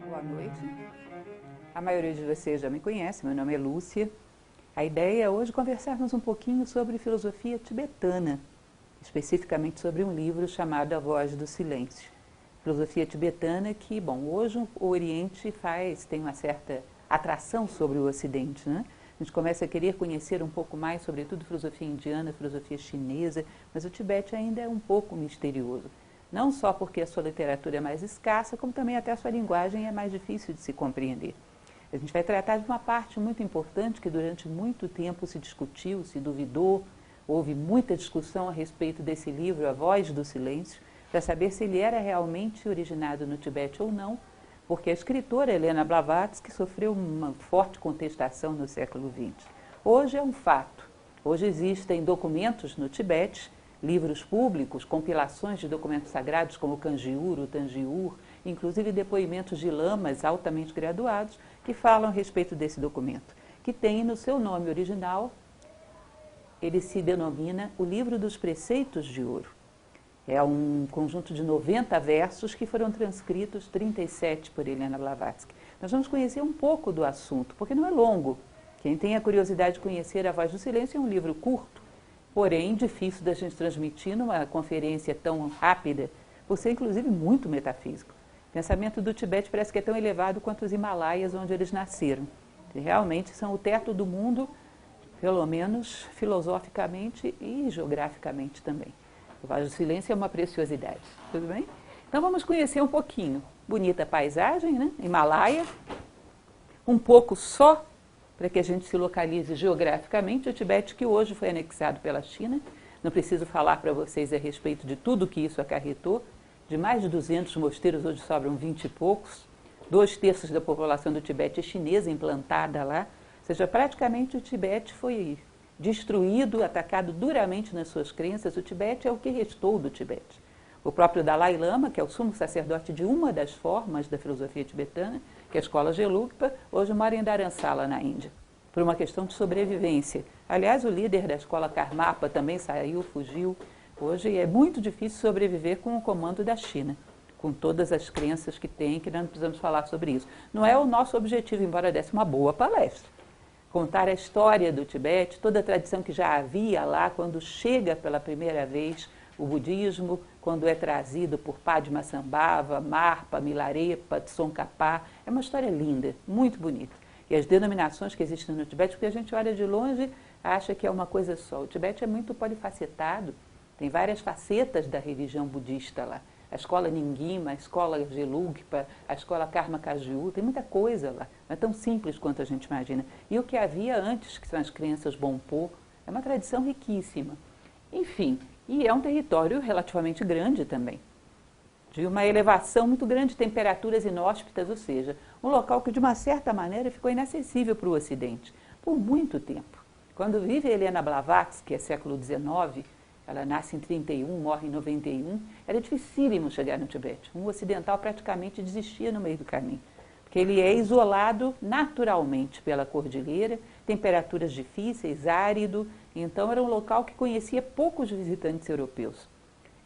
Boa noite. A maioria de vocês já me conhece, meu nome é Lúcia. A ideia é hoje conversarmos um pouquinho sobre filosofia tibetana, especificamente sobre um livro chamado A Voz do Silêncio. Filosofia tibetana que, bom, hoje o Oriente tem uma certa atração sobre o Ocidente, né? A gente começa a querer conhecer um pouco mais, sobretudo filosofia indiana, filosofia chinesa, mas o Tibete ainda é um pouco misterioso. Não só porque a sua literatura é mais escassa, como também até a sua linguagem é mais difícil de se compreender. A gente vai tratar de uma parte muito importante que durante muito tempo se discutiu, se duvidou, houve muita discussão a respeito desse livro, A Voz do Silêncio, para saber se ele era realmente originado no Tibete ou não, porque a escritora Helena Blavatsky sofreu uma forte contestação no século XX. Hoje é um fato. Hoje existem documentos no Tibete, livros públicos, compilações de documentos sagrados como o Kanjiur, o Tanjiur, inclusive depoimentos de lamas altamente graduados que falam a respeito desse documento, que tem no seu nome original, ele se denomina o Livro dos Preceitos de Ouro. É um conjunto de 90 versos que foram transcritos, 37 por Helena Blavatsky. Nós vamos conhecer um pouco do assunto, porque não é longo. Quem tem a curiosidade de conhecer A Voz do Silêncio é um livro curto, porém difícil da gente transmitir numa conferência tão rápida, por ser inclusive muito metafísico. O pensamento do Tibete parece que é tão elevado quanto os Himalaias, onde eles nasceram. E realmente são o teto do mundo, pelo menos filosoficamente e geograficamente também. A Voz do Silêncio é uma preciosidade, tudo bem? Então vamos conhecer um pouquinho. Bonita paisagem, né? Himalaia. Um pouco só, para que a gente se localize geograficamente, o Tibete que hoje foi anexado pela China. Não preciso falar para vocês a respeito de tudo que isso acarretou. De mais de 200 mosteiros, hoje sobram 20 e poucos. 2/3 da população do Tibete é chinesa, implantada lá. Ou seja, praticamente o Tibete foi destruído, atacado duramente nas suas crenças. O Tibete é o que restou do Tibete. O próprio Dalai Lama, que é o sumo sacerdote de uma das formas da filosofia tibetana, que é a escola Gelugpa, hoje mora em Dharamsala, na Índia, por uma questão de sobrevivência. Aliás, o líder da escola Karmapa também saiu, fugiu. Hoje é muito difícil sobreviver com o comando da China, com todas as crenças que tem, que nós não precisamos falar sobre isso. Não é o nosso objetivo, embora desse uma boa palestra. Contar a história do Tibete, toda a tradição que já havia lá, quando chega pela primeira vez o budismo, quando é trazido por Padmasambhava, Marpa, Milarepa, Tsongkhapa. É uma história linda, muito bonita. E as denominações que existem no Tibete, porque a gente olha de longe, acha que é uma coisa só. O Tibete é muito polifacetado, tem várias facetas da religião budista lá. A escola Nyingma, a escola Gelugpa, a escola Karma Kagyu, tem muita coisa lá. Não é tão simples quanto a gente imagina. E o que havia antes, que são as crenças Bonpo, é uma tradição riquíssima. Enfim, e é um território relativamente grande também, de uma elevação muito grande de temperaturas inóspitas, ou seja, um local que de uma certa maneira ficou inacessível para o Ocidente, por muito tempo. Quando vive Helena Blavatsky, que é século XIX, ela nasce em 31, morre em 91, era dificílimo chegar no Tibete. Um ocidental praticamente desistia no meio do caminho, porque ele é isolado naturalmente pela cordilheira, temperaturas difíceis, árido, então era um local que conhecia poucos visitantes europeus.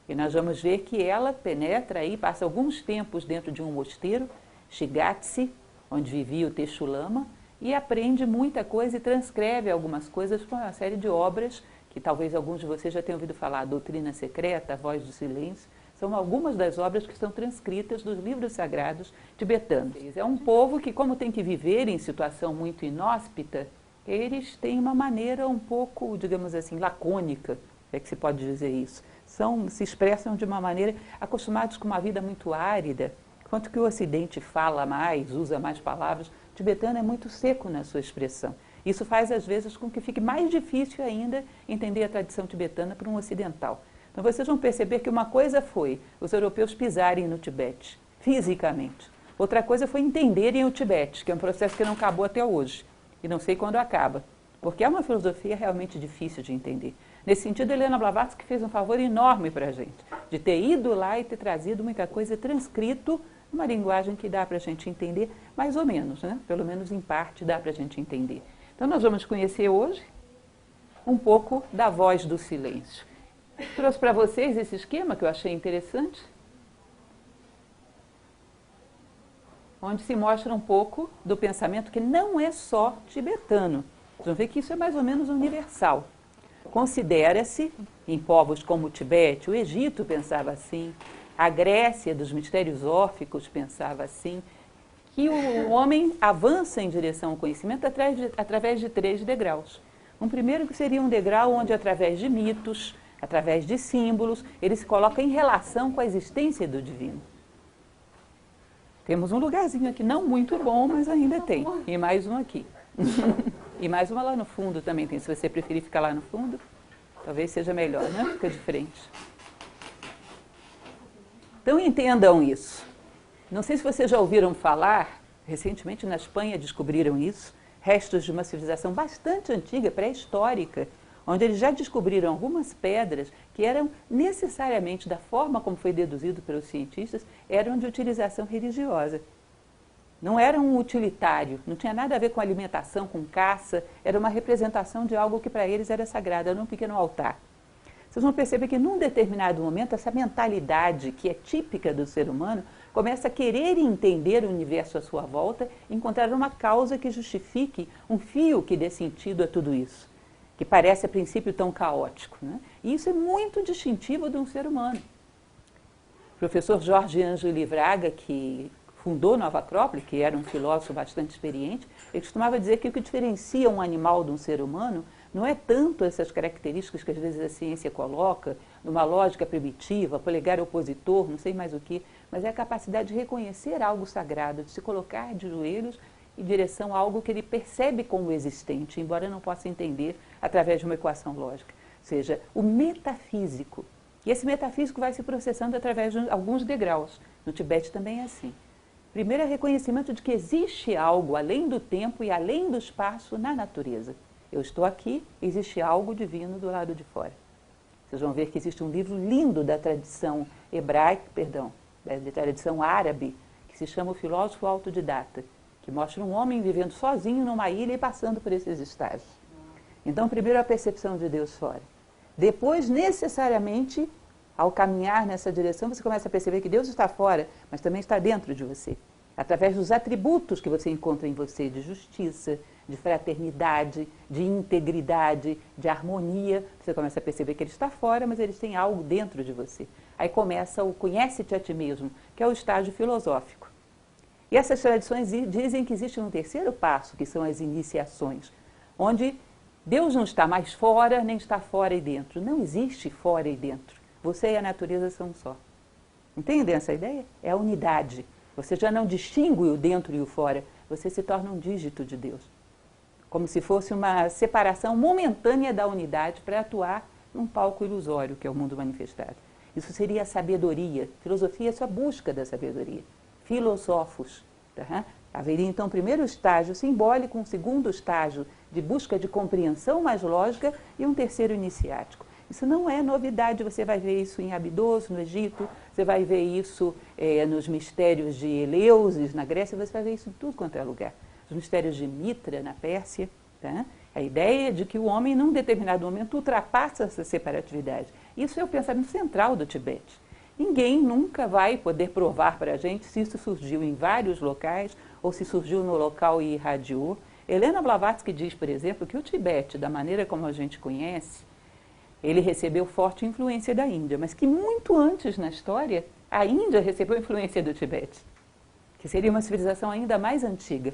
E nós vamos ver que ela penetra aí, passa alguns tempos dentro de um mosteiro, Shigatse, onde vivia o Teshu Lama, e aprende muita coisa e transcreve algumas coisas para uma série de obras que talvez alguns de vocês já tenham ouvido falar, a Doutrina Secreta, A Voz do Silêncio, são algumas das obras que estão transcritas dos livros sagrados tibetanos. É um povo que, como tem que viver em situação muito inóspita, eles têm uma maneira um pouco, digamos assim, lacônica, é que se pode dizer isso. Se expressam de uma maneira, acostumados com uma vida muito árida, enquanto que o Ocidente fala mais, usa mais palavras, o tibetano é muito seco na sua expressão. Isso faz, às vezes, com que fique mais difícil ainda entender a tradição tibetana para um ocidental. Então, vocês vão perceber que uma coisa foi os europeus pisarem no Tibete, fisicamente. Outra coisa foi entenderem o Tibete, que é um processo que não acabou até hoje. E não sei quando acaba, porque é uma filosofia realmente difícil de entender. Nesse sentido, Helena Blavatsky fez um favor enorme para a gente, de ter ido lá e ter trazido muita coisa transcrito, uma linguagem que dá para a gente entender, mais ou menos, né? Pelo menos em parte dá para a gente entender. Então, nós vamos conhecer hoje um pouco da voz do silêncio. Trouxe para vocês esse esquema que eu achei interessante, onde se mostra um pouco do pensamento que não é só tibetano. Vocês vão ver que isso é mais ou menos universal. Considera-se, em povos como o Tibete, o Egito pensava assim, a Grécia dos mistérios órficos pensava assim, que o homem avança em direção ao conhecimento através de 3 degraus. Um primeiro que seria um degrau onde, através de mitos, através de símbolos, ele se coloca em relação com a existência do divino. Temos um lugarzinho aqui, não muito bom, mas ainda tem. E mais um aqui. E mais uma lá no fundo também tem. Se você preferir ficar lá no fundo, talvez seja melhor, né? Fica de frente. Então entendam isso. Não sei se vocês já ouviram falar, recentemente na Espanha descobriram isso, restos de uma civilização bastante antiga, pré-histórica, onde eles já descobriram algumas pedras que eram necessariamente, da forma como foi deduzido pelos cientistas, eram de utilização religiosa. Não era um utilitário, não tinha nada a ver com alimentação, com caça, era uma representação de algo que para eles era sagrado, era um pequeno altar. Vocês vão perceber que num determinado momento, essa mentalidade que é típica do ser humano começa a querer entender o universo à sua volta, encontrar uma causa que justifique um fio que dê sentido a tudo isso, que parece a princípio tão caótico, né? E isso é muito distintivo de um ser humano. O professor Jorge Ângelo Braga, que fundou Nova Acrópole, que era um filósofo bastante experiente, ele costumava dizer que o que diferencia um animal de um ser humano não é tanto essas características que às vezes a ciência coloca, numa lógica primitiva, polegar opositor, não sei mais o que, mas é a capacidade de reconhecer algo sagrado, de se colocar de joelhos em direção a algo que ele percebe como existente, embora não possa entender através de uma equação lógica. Ou seja, o metafísico. E esse metafísico vai se processando através de alguns degraus. No Tibete também é assim. Primeiro é reconhecimento de que existe algo além do tempo e além do espaço na natureza. Eu estou aqui, existe algo divino do lado de fora. Vocês vão ver que existe um livro lindo da tradição hebraica, da tradição árabe, que se chama O Filósofo Autodidata, que mostra um homem vivendo sozinho numa ilha e passando por esses estágios. Então, primeiro a percepção de Deus fora. Depois, necessariamente, ao caminhar nessa direção, você começa a perceber que Deus está fora, mas também está dentro de você. Através dos atributos que você encontra em você de justiça, de fraternidade, de integridade, de harmonia, você começa a perceber que ele está fora, mas ele tem algo dentro de você. Aí começa o conhece-te a ti mesmo, que é o estágio filosófico. E essas tradições dizem que existe um terceiro passo, que são as iniciações, onde Deus não está mais fora, nem está fora e dentro. Não existe fora e dentro. Você e a natureza são um só. Entendem essa ideia? É a unidade. Você já não distingue o dentro e o fora. Você se torna um dígito de Deus. Como se fosse uma separação momentânea da unidade para atuar num palco ilusório, que é o mundo manifestado. Isso seria a sabedoria. Filosofia é só busca da sabedoria. Filosófos. Tá? Haveria então um primeiro estágio simbólico, um segundo estágio de busca de compreensão mais lógica e um terceiro iniciático. Isso não é novidade, você vai ver isso em Abidos, no Egito, você vai ver isso nos mistérios de Eleusis, na Grécia, você vai ver isso em tudo quanto é lugar. Os mistérios de Mitra, na Pérsia, tá? A ideia de que o homem, num determinado momento, ultrapassa essa separatividade. Isso é o pensamento central do Tibete. Ninguém nunca vai poder provar para a gente se isso surgiu em vários locais ou se surgiu no local e irradiou. Helena Blavatsky diz, por exemplo, que o Tibete, da maneira como a gente conhece, ele recebeu forte influência da Índia, mas que muito antes na história, a Índia recebeu influência do Tibete, que seria uma civilização ainda mais antiga,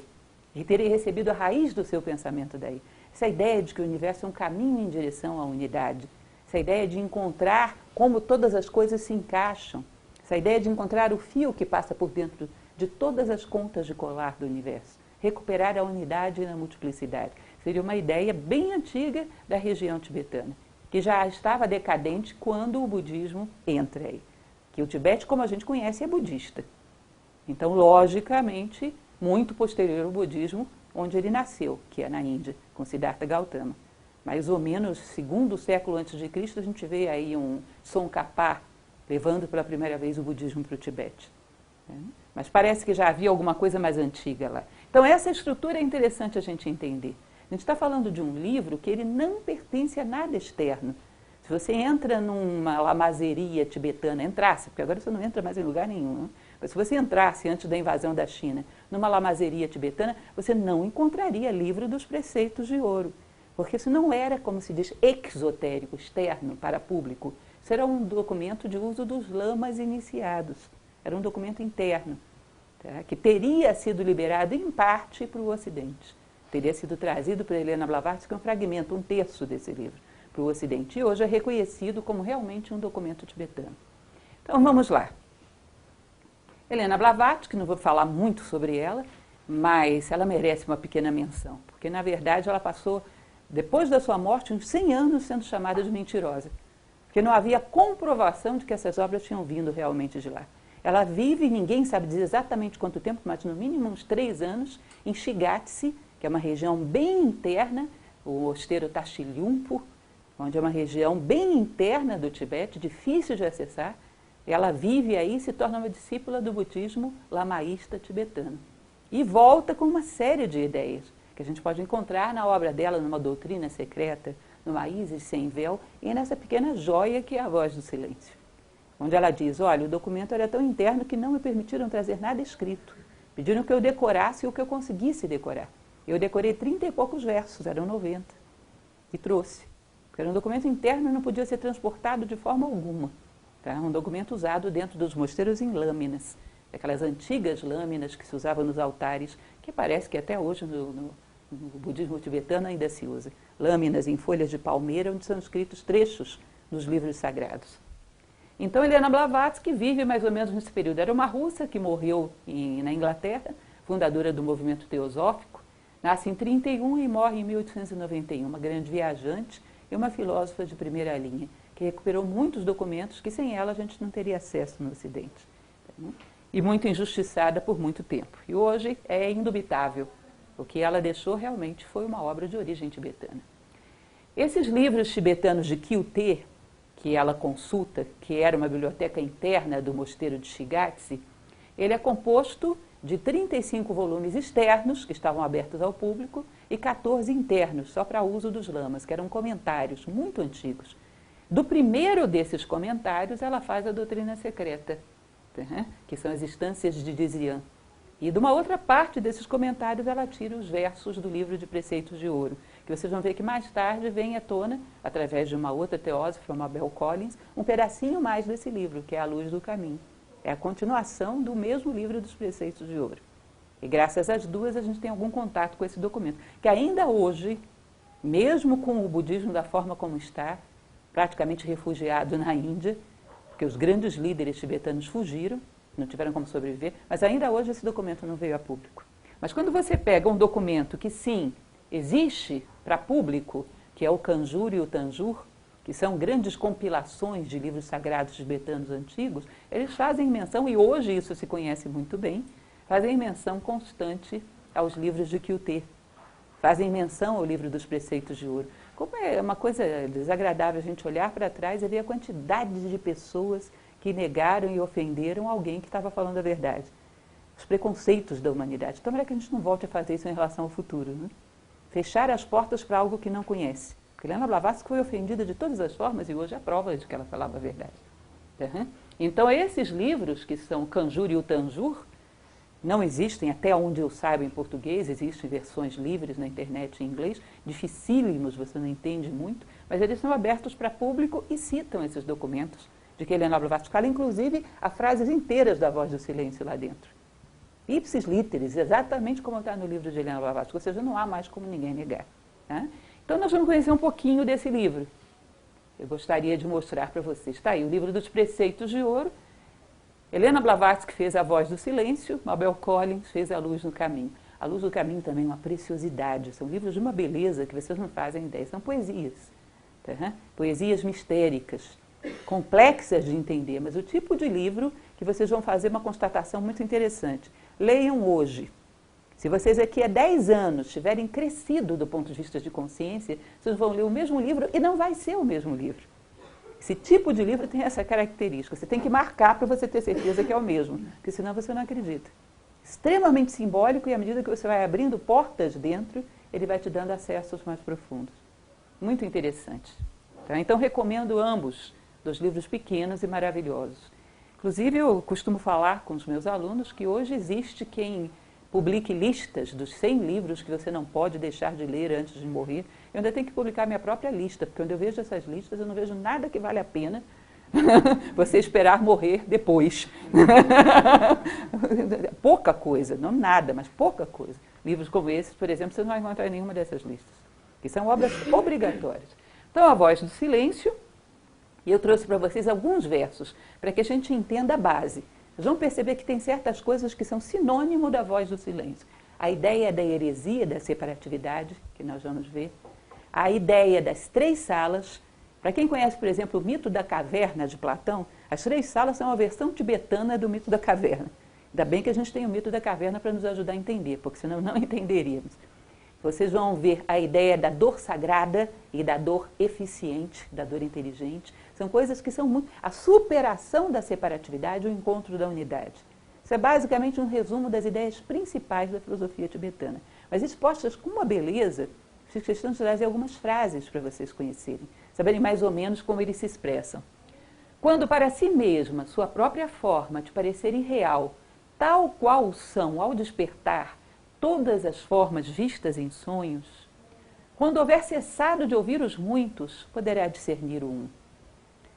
e teria recebido a raiz do seu pensamento daí. Essa ideia de que o universo é um caminho em direção à unidade, essa ideia de encontrar como todas as coisas se encaixam, essa ideia de encontrar o fio que passa por dentro de todas as contas de colar do universo, recuperar a unidade na multiplicidade. Seria uma ideia bem antiga da região tibetana, que já estava decadente quando o budismo entra aí. Que o Tibete, como a gente conhece, é budista. Então, logicamente, muito posterior ao budismo, onde ele nasceu, que é na Índia, com Siddhartha Gautama. Mais ou menos, segundo século antes de Cristo, a gente vê aí um Tsongkhapa levando pela primeira vez o budismo para o Tibete. Mas parece que já havia alguma coisa mais antiga lá. Então, essa estrutura é interessante a gente entender. A gente está falando de um livro que ele não pertence a nada externo. Se você entra numa lamazeria tibetana, entrasse, porque agora você não entra mais em lugar nenhum, né? Mas se você entrasse antes da invasão da China numa lamazeria tibetana, você não encontraria livro dos preceitos de ouro. Porque isso não era, como se diz, exotérico, externo, para público. Isso era um documento de uso dos lamas iniciados. Era um documento interno, tá? Que teria sido liberado em parte para o Ocidente. Teria sido trazido para Helena Blavatsky um fragmento, um terço desse livro, para o Ocidente. E hoje é reconhecido como realmente um documento tibetano. Então vamos lá. Helena Blavatsky, não vou falar muito sobre ela, mas ela merece uma pequena menção, porque na verdade ela passou, depois da sua morte, uns 100 anos sendo chamada de mentirosa, porque não havia comprovação de que essas obras tinham vindo realmente de lá. Ela vive, ninguém sabe dizer exatamente quanto tempo, mas no mínimo uns 3 anos, em Shigatse, que é uma região bem interna, o mosteiro Tashilhunpo, onde é uma região bem interna do Tibete, difícil de acessar. Ela vive aí e se torna uma discípula do budismo lamaísta tibetano. E volta com uma série de ideias que a gente pode encontrar na obra dela, numa doutrina secreta, numa Isis sem véu, e nessa pequena joia que é a Voz do Silêncio. Onde ela diz, olha, o documento era tão interno que não me permitiram trazer nada escrito. Pediram que eu decorasse o que eu conseguisse decorar. Eu decorei 30 e poucos versos, eram 90, e trouxe. Porque era um documento interno e não podia ser transportado de forma alguma. Tá? Um documento usado dentro dos mosteiros em lâminas, aquelas antigas lâminas que se usavam nos altares, que parece que até hoje no budismo tibetano ainda se usa. Lâminas em folhas de palmeira, onde são escritos trechos dos livros sagrados. Então, Helena Blavatsky vive mais ou menos nesse período. Era uma russa que morreu na Inglaterra, fundadora do movimento teosófico, nasce em 1931 e morre em 1891, uma grande viajante e uma filósofa de primeira linha, que recuperou muitos documentos que sem ela a gente não teria acesso no Ocidente. E muito injustiçada por muito tempo. E hoje é indubitável. O que ela deixou realmente foi uma obra de origem tibetana. Esses livros tibetanos de Kyuté, que ela consulta, que era uma biblioteca interna do mosteiro de Shigatse, ele é composto de 35 volumes externos, que estavam abertos ao público, e 14 internos, só para uso dos lamas, que eram comentários muito antigos. Do primeiro desses comentários, ela faz a doutrina secreta, que são as instâncias de Dzyan. E de uma outra parte desses comentários, ela tira os versos do livro de Preceitos de Ouro, que vocês vão ver que mais tarde vem à tona, através de uma outra teósofa, Mabel Collins, um pedacinho mais desse livro, que é A Luz do Caminho. É a continuação do mesmo livro dos Preceitos de Ouro. E graças às duas a gente tem algum contato com esse documento, que ainda hoje, mesmo com o budismo da forma como está, praticamente refugiado na Índia, porque os grandes líderes tibetanos fugiram, não tiveram como sobreviver, mas ainda hoje esse documento não veio a público. Mas quando você pega um documento que sim, existe para público, que é o Kanjur e o Tanjur, que são grandes compilações de livros sagrados tibetanos antigos, eles fazem menção, e hoje isso se conhece muito bem, fazem menção constante aos livros de Kyuté, fazem menção ao livro dos Preceitos de Ouro. Como é uma coisa desagradável a gente olhar para trás e ver a quantidade de pessoas que negaram e ofenderam alguém que estava falando a verdade. Os preconceitos da humanidade. Tomara que a gente não volte a fazer isso em relação ao futuro, né? Fechar as portas para algo que não conhece. Porque Helena Blavatsky foi ofendida de todas as formas e hoje é a prova de que ela falava a verdade. Então, esses livros, que são Kanjur e o Tanjur, não existem, até onde eu saiba, em português, existem versões livres na internet em inglês, dificílimos, você não entende muito, mas eles são abertos para público e citam esses documentos de que Helena Blavatsky fala, inclusive, há frases inteiras da Voz do Silêncio lá dentro. Ipsis literis, exatamente como está no livro de Helena Blavatsky, ou seja, não há mais como ninguém negar. Tá? Então, nós vamos conhecer um pouquinho desse livro. Eu gostaria de mostrar para vocês. Está aí, o livro dos Preceitos de Ouro. Helena Blavatsky fez A Voz do Silêncio, Mabel Collins fez A Luz no Caminho. A Luz do Caminho também é uma preciosidade, são livros de uma beleza que vocês não fazem ideia, são poesias. Tá? Poesias mistéricas, complexas de entender, mas o tipo de livro que vocês vão fazer uma constatação muito interessante. Leiam hoje. Se vocês aqui há 10 anos tiverem crescido do ponto de vista de consciência, vocês vão ler o mesmo livro e não vai ser o mesmo livro. Esse tipo de livro tem essa característica. Você tem que marcar para você ter certeza que é o mesmo, porque senão você não acredita. Extremamente simbólico e à medida que você vai abrindo portas dentro, ele vai te dando acessos mais profundos. Muito interessante. Tá? Então, recomendo ambos, dos livros pequenos e maravilhosos. Inclusive, eu costumo falar com os meus alunos que hoje existe quem publique listas dos 100 livros que você não pode deixar de ler antes de morrer. Eu ainda tenho que publicar minha própria lista, porque quando eu vejo essas listas, eu não vejo nada que vale a pena você esperar morrer depois. Pouca coisa, não nada, mas pouca coisa. Livros como esses, por exemplo, você não vai encontrar em nenhuma dessas listas, que são obras obrigatórias. Então, A Voz do Silêncio, e eu trouxe para vocês alguns versos, para que a gente entenda a base. Vocês vão perceber que tem certas coisas que são sinônimo da Voz do Silêncio. A ideia da heresia, da separatividade, que nós vamos ver. A ideia das 3 salas. Para quem conhece, por exemplo, o mito da caverna de Platão, as 3 salas são uma versão tibetana do mito da caverna. Ainda bem que a gente tem o mito da caverna para nos ajudar a entender, porque senão não entenderíamos. Vocês vão ver a ideia da dor sagrada e da dor eficiente, da dor inteligente. São coisas que são muito... A superação da separatividade, o encontro da unidade. Isso é basicamente um resumo das ideias principais da filosofia tibetana. Mas expostas com uma beleza, fiz questão de trazer algumas frases para vocês conhecerem, saberem mais ou menos como eles se expressam. Quando para si mesma, sua própria forma te parecer irreal, tal qual são ao despertar todas as formas vistas em sonhos, quando houver cessado de ouvir os muitos, poderá discernir o um.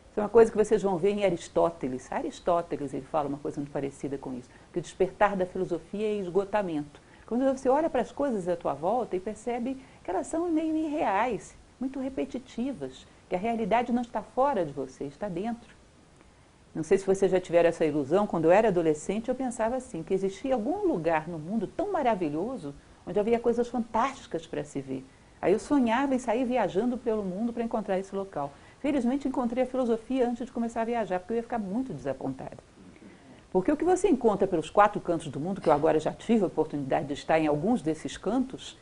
Isso é uma coisa que vocês vão ver em Aristóteles. Aristóteles, ele fala uma coisa muito parecida com isso, que o despertar da filosofia é esgotamento. Quando você olha para as coisas à tua volta e percebe que elas são meio irreais, muito repetitivas, que a realidade não está fora de você, está dentro. Não sei se vocês já tiveram essa ilusão. Quando eu era adolescente, eu pensava assim, que existia algum lugar no mundo tão maravilhoso, onde havia coisas fantásticas para se ver. Aí eu sonhava em sair viajando pelo mundo para encontrar esse local. Felizmente, encontrei a filosofia antes de começar a viajar, porque eu ia ficar muito desapontada. Porque o que você encontra pelos 4 cantos do mundo, que eu agora já tive a oportunidade de estar em alguns desses cantos,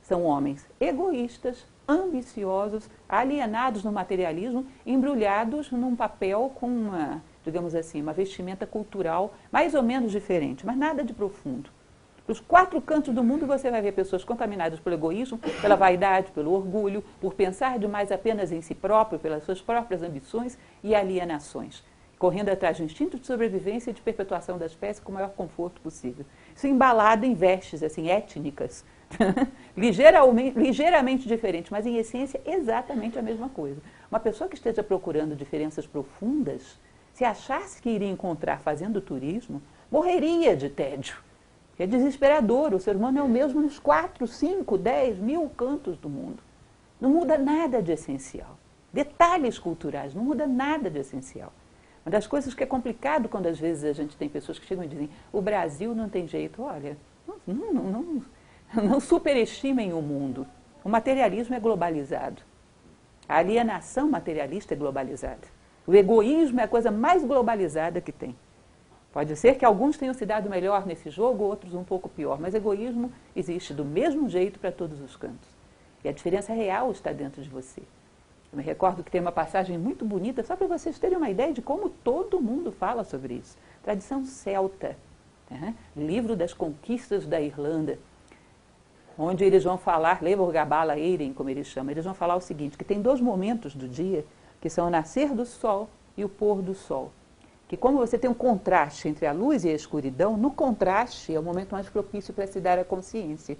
são homens egoístas, ambiciosos, alienados no materialismo, embrulhados num papel com uma, digamos assim, uma vestimenta cultural mais ou menos diferente, mas nada de profundo. Nos 4 cantos do mundo você vai ver pessoas contaminadas pelo egoísmo, pela vaidade, pelo orgulho, por pensar demais apenas em si próprio, pelas suas próprias ambições e alienações, correndo atrás do instinto de sobrevivência e de perpetuação da espécie com o maior conforto possível. Isso embalado em vestes assim, étnicas, ligeiramente diferentes, mas em essência exatamente a mesma coisa. Uma pessoa que esteja procurando diferenças profundas, se achasse que iria encontrar fazendo turismo, morreria de tédio. É desesperador, o ser humano é o mesmo nos 4, 5, 10, 1000 cantos do mundo. Não muda nada de essencial. Detalhes culturais, não muda nada de essencial. Uma das coisas que é complicado quando às vezes a gente tem pessoas que chegam e dizem o Brasil não tem jeito. Olha, não superestimem o mundo. O materialismo é globalizado. A alienação materialista é globalizada. O egoísmo é a coisa mais globalizada que tem. Pode ser que alguns tenham se dado melhor nesse jogo, outros um pouco pior, mas egoísmo existe do mesmo jeito para todos os cantos. E a diferença real está dentro de você. Eu me recordo que tem uma passagem muito bonita, só para vocês terem uma ideia de como todo mundo fala sobre isso. Tradição celta, livro das conquistas da Irlanda, onde eles vão falar, Lebor Gabala Eirin, como eles chamam, eles vão falar o seguinte, que tem 2 momentos do dia, que são o nascer do sol e o pôr do sol. Que como você tem um contraste entre a luz e a escuridão, no contraste é o momento mais propício para se dar a consciência.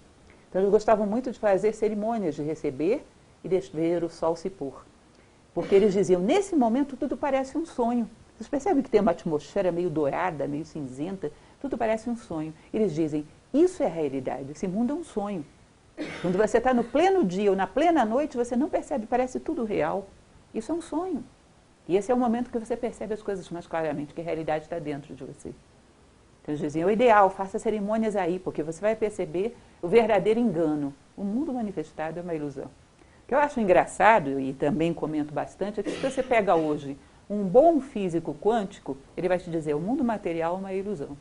Então eles gostavam muito de fazer cerimônias de receber e de ver o sol se pôr. Porque eles diziam, nesse momento tudo parece um sonho. Vocês percebem que tem uma atmosfera meio dourada, meio cinzenta, tudo parece um sonho. Eles dizem, isso é a realidade, esse mundo é um sonho. Quando você está no pleno dia ou na plena noite, você não percebe, parece tudo real. Isso é um sonho. E esse é o momento que você percebe as coisas mais claramente, que a realidade está dentro de você. Então eles diziam, o ideal, faça cerimônias aí, porque você vai perceber o verdadeiro engano. O mundo manifestado é uma ilusão. O que eu acho engraçado, e também comento bastante, é que se você pega hoje um bom físico quântico, ele vai te dizer, o mundo material é uma ilusão.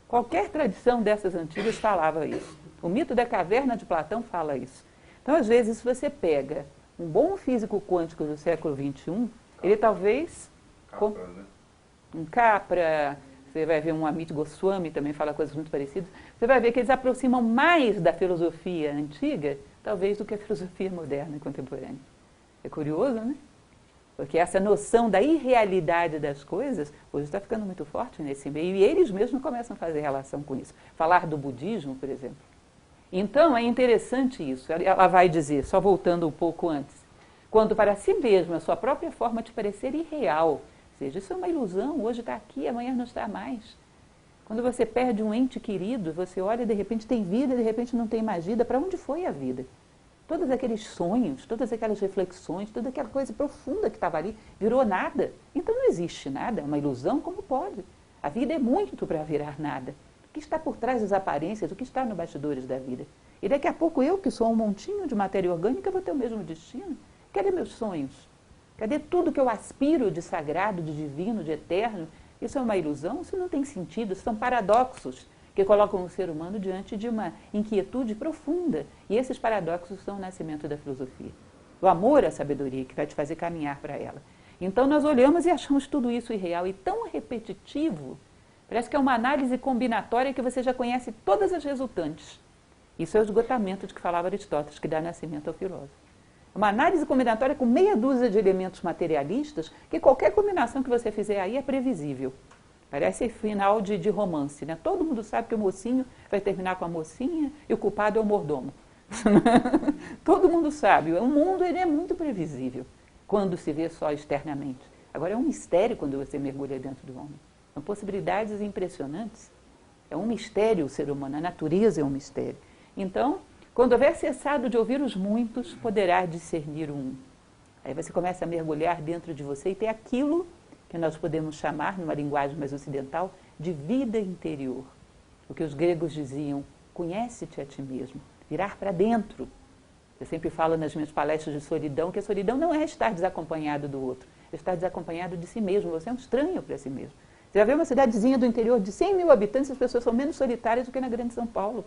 Qualquer tradição dessas antigas falava isso. O mito da caverna de Platão fala isso. Então, às vezes, se você pega um bom físico quântico do século XXI, ele talvez... Capra, né? Um Capra, você vai ver um Amit Goswami também fala coisas muito parecidas, você vai ver que eles aproximam mais da filosofia antiga, talvez, do que a filosofia moderna e contemporânea. É curioso, né? Porque essa noção da irrealidade das coisas, hoje está ficando muito forte nesse meio, e eles mesmos começam a fazer relação com isso. Falar do budismo, por exemplo. Então, é interessante isso. Ela vai dizer, só voltando um pouco antes, quando para si mesma a sua própria forma te parecer irreal, ou seja, isso é uma ilusão, hoje está aqui, amanhã não está mais. Quando você perde um ente querido, você olha e de repente tem vida, de repente não tem mais vida, para onde foi a vida? Todos aqueles sonhos, todas aquelas reflexões, toda aquela coisa profunda que estava ali, virou nada. Então não existe nada, é uma ilusão, como pode? A vida é muito para virar nada. O que está por trás das aparências, o que está nos bastidores da vida? E daqui a pouco eu, que sou um montinho de matéria orgânica, vou ter o mesmo destino. Cadê meus sonhos? Cadê tudo que eu aspiro de sagrado, de divino, de eterno? Isso é uma ilusão? Isso não tem sentido, são paradoxos que colocam o ser humano diante de uma inquietude profunda. E esses paradoxos são o nascimento da filosofia. O amor à sabedoria que vai te fazer caminhar para ela. Então nós olhamos e achamos tudo isso irreal e tão repetitivo. Parece que é uma análise combinatória que você já conhece todas as resultantes. Isso é o esgotamento de que falava Aristóteles, que dá nascimento ao filósofo. Uma análise combinatória com meia dúzia de elementos materialistas, que qualquer combinação que você fizer aí é previsível. Parece final de romance, né? Todo mundo sabe que o mocinho vai terminar com a mocinha e o culpado é o mordomo. Todo mundo sabe. O mundo ele é muito previsível quando se vê só externamente. Agora é um mistério quando você mergulha dentro do homem. São possibilidades impressionantes. É um mistério o ser humano, a natureza é um mistério. Então, quando houver cessado de ouvir os muitos, poderá discernir um. Aí você começa a mergulhar dentro de você e ter aquilo que nós podemos chamar, numa linguagem mais ocidental, de vida interior. O que os gregos diziam, conhece-te a ti mesmo, virar para dentro. Eu sempre falo nas minhas palestras de solidão, que a solidão não é estar desacompanhado do outro, é estar desacompanhado de si mesmo, você é um estranho para si mesmo. Você já vê uma cidadezinha do interior de 100 mil habitantes, as pessoas são menos solitárias do que na grande São Paulo.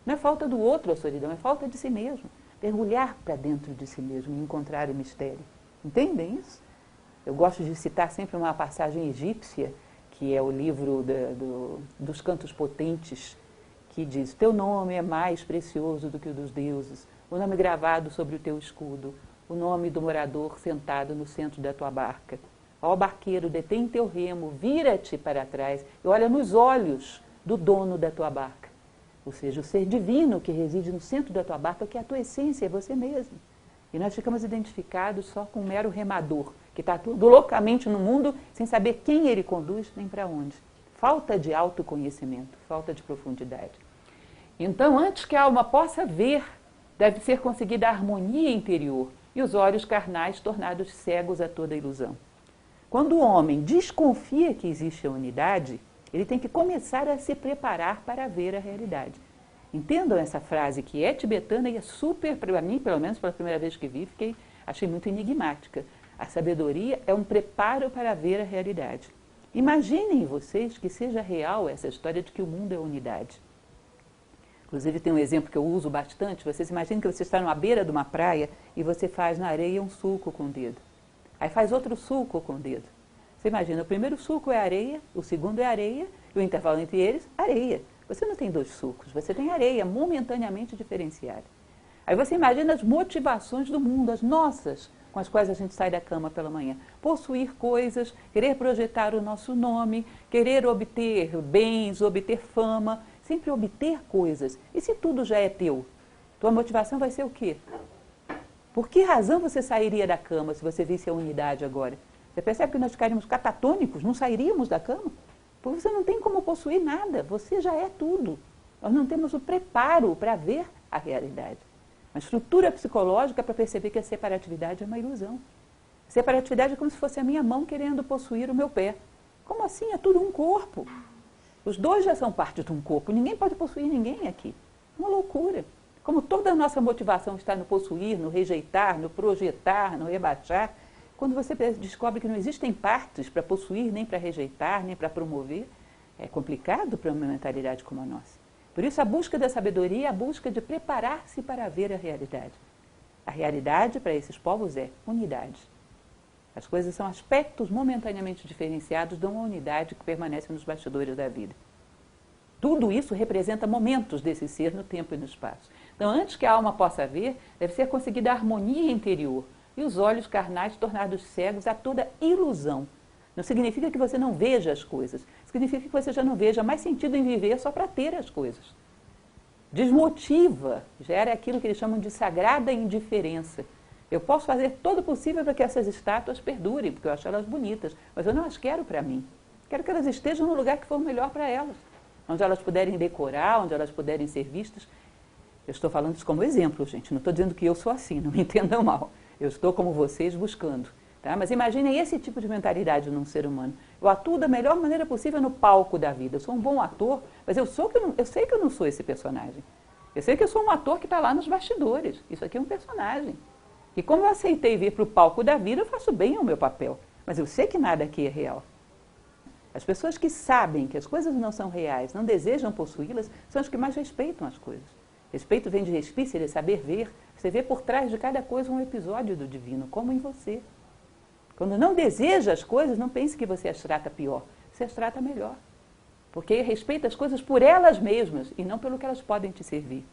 Não é falta do outro a solidão, é falta de si mesmo. Mergulhar para dentro de si mesmo e encontrar o mistério. Entendem isso? Eu gosto de citar sempre uma passagem egípcia, que é o livro dos Cantos Potentes, que diz, teu nome é mais precioso do que o dos deuses, o nome gravado sobre o teu escudo, o nome do morador sentado no centro da tua barca. Ó barqueiro, detém teu remo, vira-te para trás e olha nos olhos do dono da tua barca. Ou seja, o ser divino que reside no centro da tua barca, que é a tua essência, é você mesmo. E nós ficamos identificados só com um mero remador, que está tudo loucamente no mundo, sem saber quem ele conduz nem para onde. Falta de autoconhecimento, falta de profundidade. Então, antes que a alma possa ver, deve ser conseguida a harmonia interior e os olhos carnais tornados cegos a toda ilusão. Quando o homem desconfia que existe a unidade, ele tem que começar a se preparar para ver a realidade. Entendam essa frase que é tibetana e é super, para mim, pelo menos pela primeira vez que vi, achei muito enigmática. A sabedoria é um preparo para ver a realidade. Imaginem vocês que seja real essa história de que o mundo é unidade. Inclusive tem um exemplo que eu uso bastante. Vocês imaginem que você está numa beira de uma praia e você faz na areia um sulco com o dedo. Aí faz outro sulco com o dedo. Você imagina, o primeiro sulco é areia, o segundo é areia, e o intervalo entre eles, areia. Você não tem dois sulcos, você tem areia momentaneamente diferenciada. Aí você imagina as motivações do mundo, as nossas, com as quais a gente sai da cama pela manhã. Possuir coisas, querer projetar o nosso nome, querer obter bens, obter fama, sempre obter coisas. E se tudo já é teu? Tua motivação vai ser o quê? Por que razão você sairia da cama se você visse a unidade agora? Você percebe que nós ficaríamos catatônicos, não sairíamos da cama? Porque você não tem como possuir nada, você já é tudo. Nós não temos o preparo para ver a realidade. Uma estrutura psicológica para perceber que a separatividade é uma ilusão. A separatividade é como se fosse a minha mão querendo possuir o meu pé. Como assim? É tudo um corpo. Os dois já são parte de um corpo. Ninguém pode possuir ninguém aqui. Uma loucura. Como toda a nossa motivação está no possuir, no rejeitar, no projetar, no rebaixar, quando você descobre que não existem partes para possuir, nem para rejeitar, nem para promover, é complicado para uma mentalidade como a nossa. Por isso, a busca da sabedoria é a busca de preparar-se para ver a realidade. A realidade para esses povos é unidade. As coisas são aspectos momentaneamente diferenciados de uma unidade que permanece nos bastidores da vida. Tudo isso representa momentos desse ser no tempo e no espaço. Então, antes que a alma possa ver, deve ser conseguida a harmonia interior e os olhos carnais tornados cegos a toda ilusão. Não significa que você não veja as coisas, significa que você já não veja mais sentido em viver só para ter as coisas. Desmotiva, gera aquilo que eles chamam de sagrada indiferença. Eu posso fazer todo o possível para que essas estátuas perdurem, porque eu acho elas bonitas, mas eu não as quero para mim. Quero que elas estejam no lugar que for melhor para elas, onde elas puderem decorar, onde elas puderem ser vistas. Eu estou falando isso como exemplo, gente, não estou dizendo que eu sou assim, não me entendam mal. Eu estou como vocês buscando. Tá? Mas imaginem esse tipo de mentalidade num ser humano. Eu atuo da melhor maneira possível no palco da vida. Eu sou um bom ator, mas eu sei que eu não sou esse personagem. Eu sei que eu sou um ator que está lá nos bastidores. Isso aqui é um personagem. E como eu aceitei vir para o palco da vida, eu faço bem o meu papel. Mas eu sei que nada aqui é real. As pessoas que sabem que as coisas não são reais, não desejam possuí-las, são as que mais respeitam as coisas. Respeito vem de respícia, de saber ver. Você vê por trás de cada coisa um episódio do divino, como em você. Quando não deseja as coisas, não pense que você as trata pior. Você as trata melhor. Porque respeita as coisas por elas mesmas e não pelo que elas podem te servir.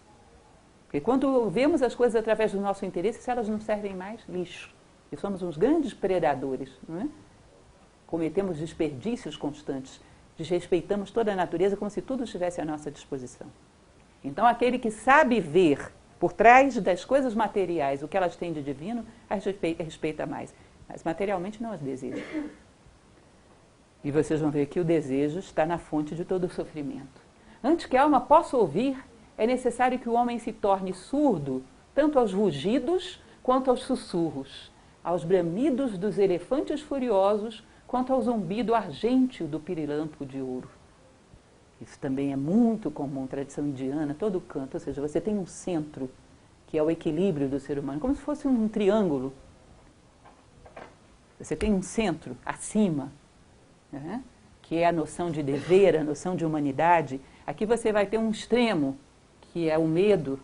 Porque quando vemos as coisas através do nosso interesse, se elas não servem mais, lixo. E somos uns grandes predadores, não é? Cometemos desperdícios constantes, desrespeitamos toda a natureza como se tudo estivesse à nossa disposição. Então, aquele que sabe ver por trás das coisas materiais o que elas têm de divino, as respeita mais. Mas materialmente não as deseja. E vocês vão ver que o desejo está na fonte de todo o sofrimento. Antes que a alma possa ouvir, é necessário que o homem se torne surdo, tanto aos rugidos quanto aos sussurros, aos bramidos dos elefantes furiosos, quanto ao zumbido argênteo do pirilampo de ouro. Isso também é muito comum, tradição indiana, todo canto, ou seja, você tem um centro, que é o equilíbrio do ser humano, como se fosse um triângulo. Você tem um centro acima, né, que é a noção de dever, a noção de humanidade. Aqui você vai ter um extremo, que é o medo,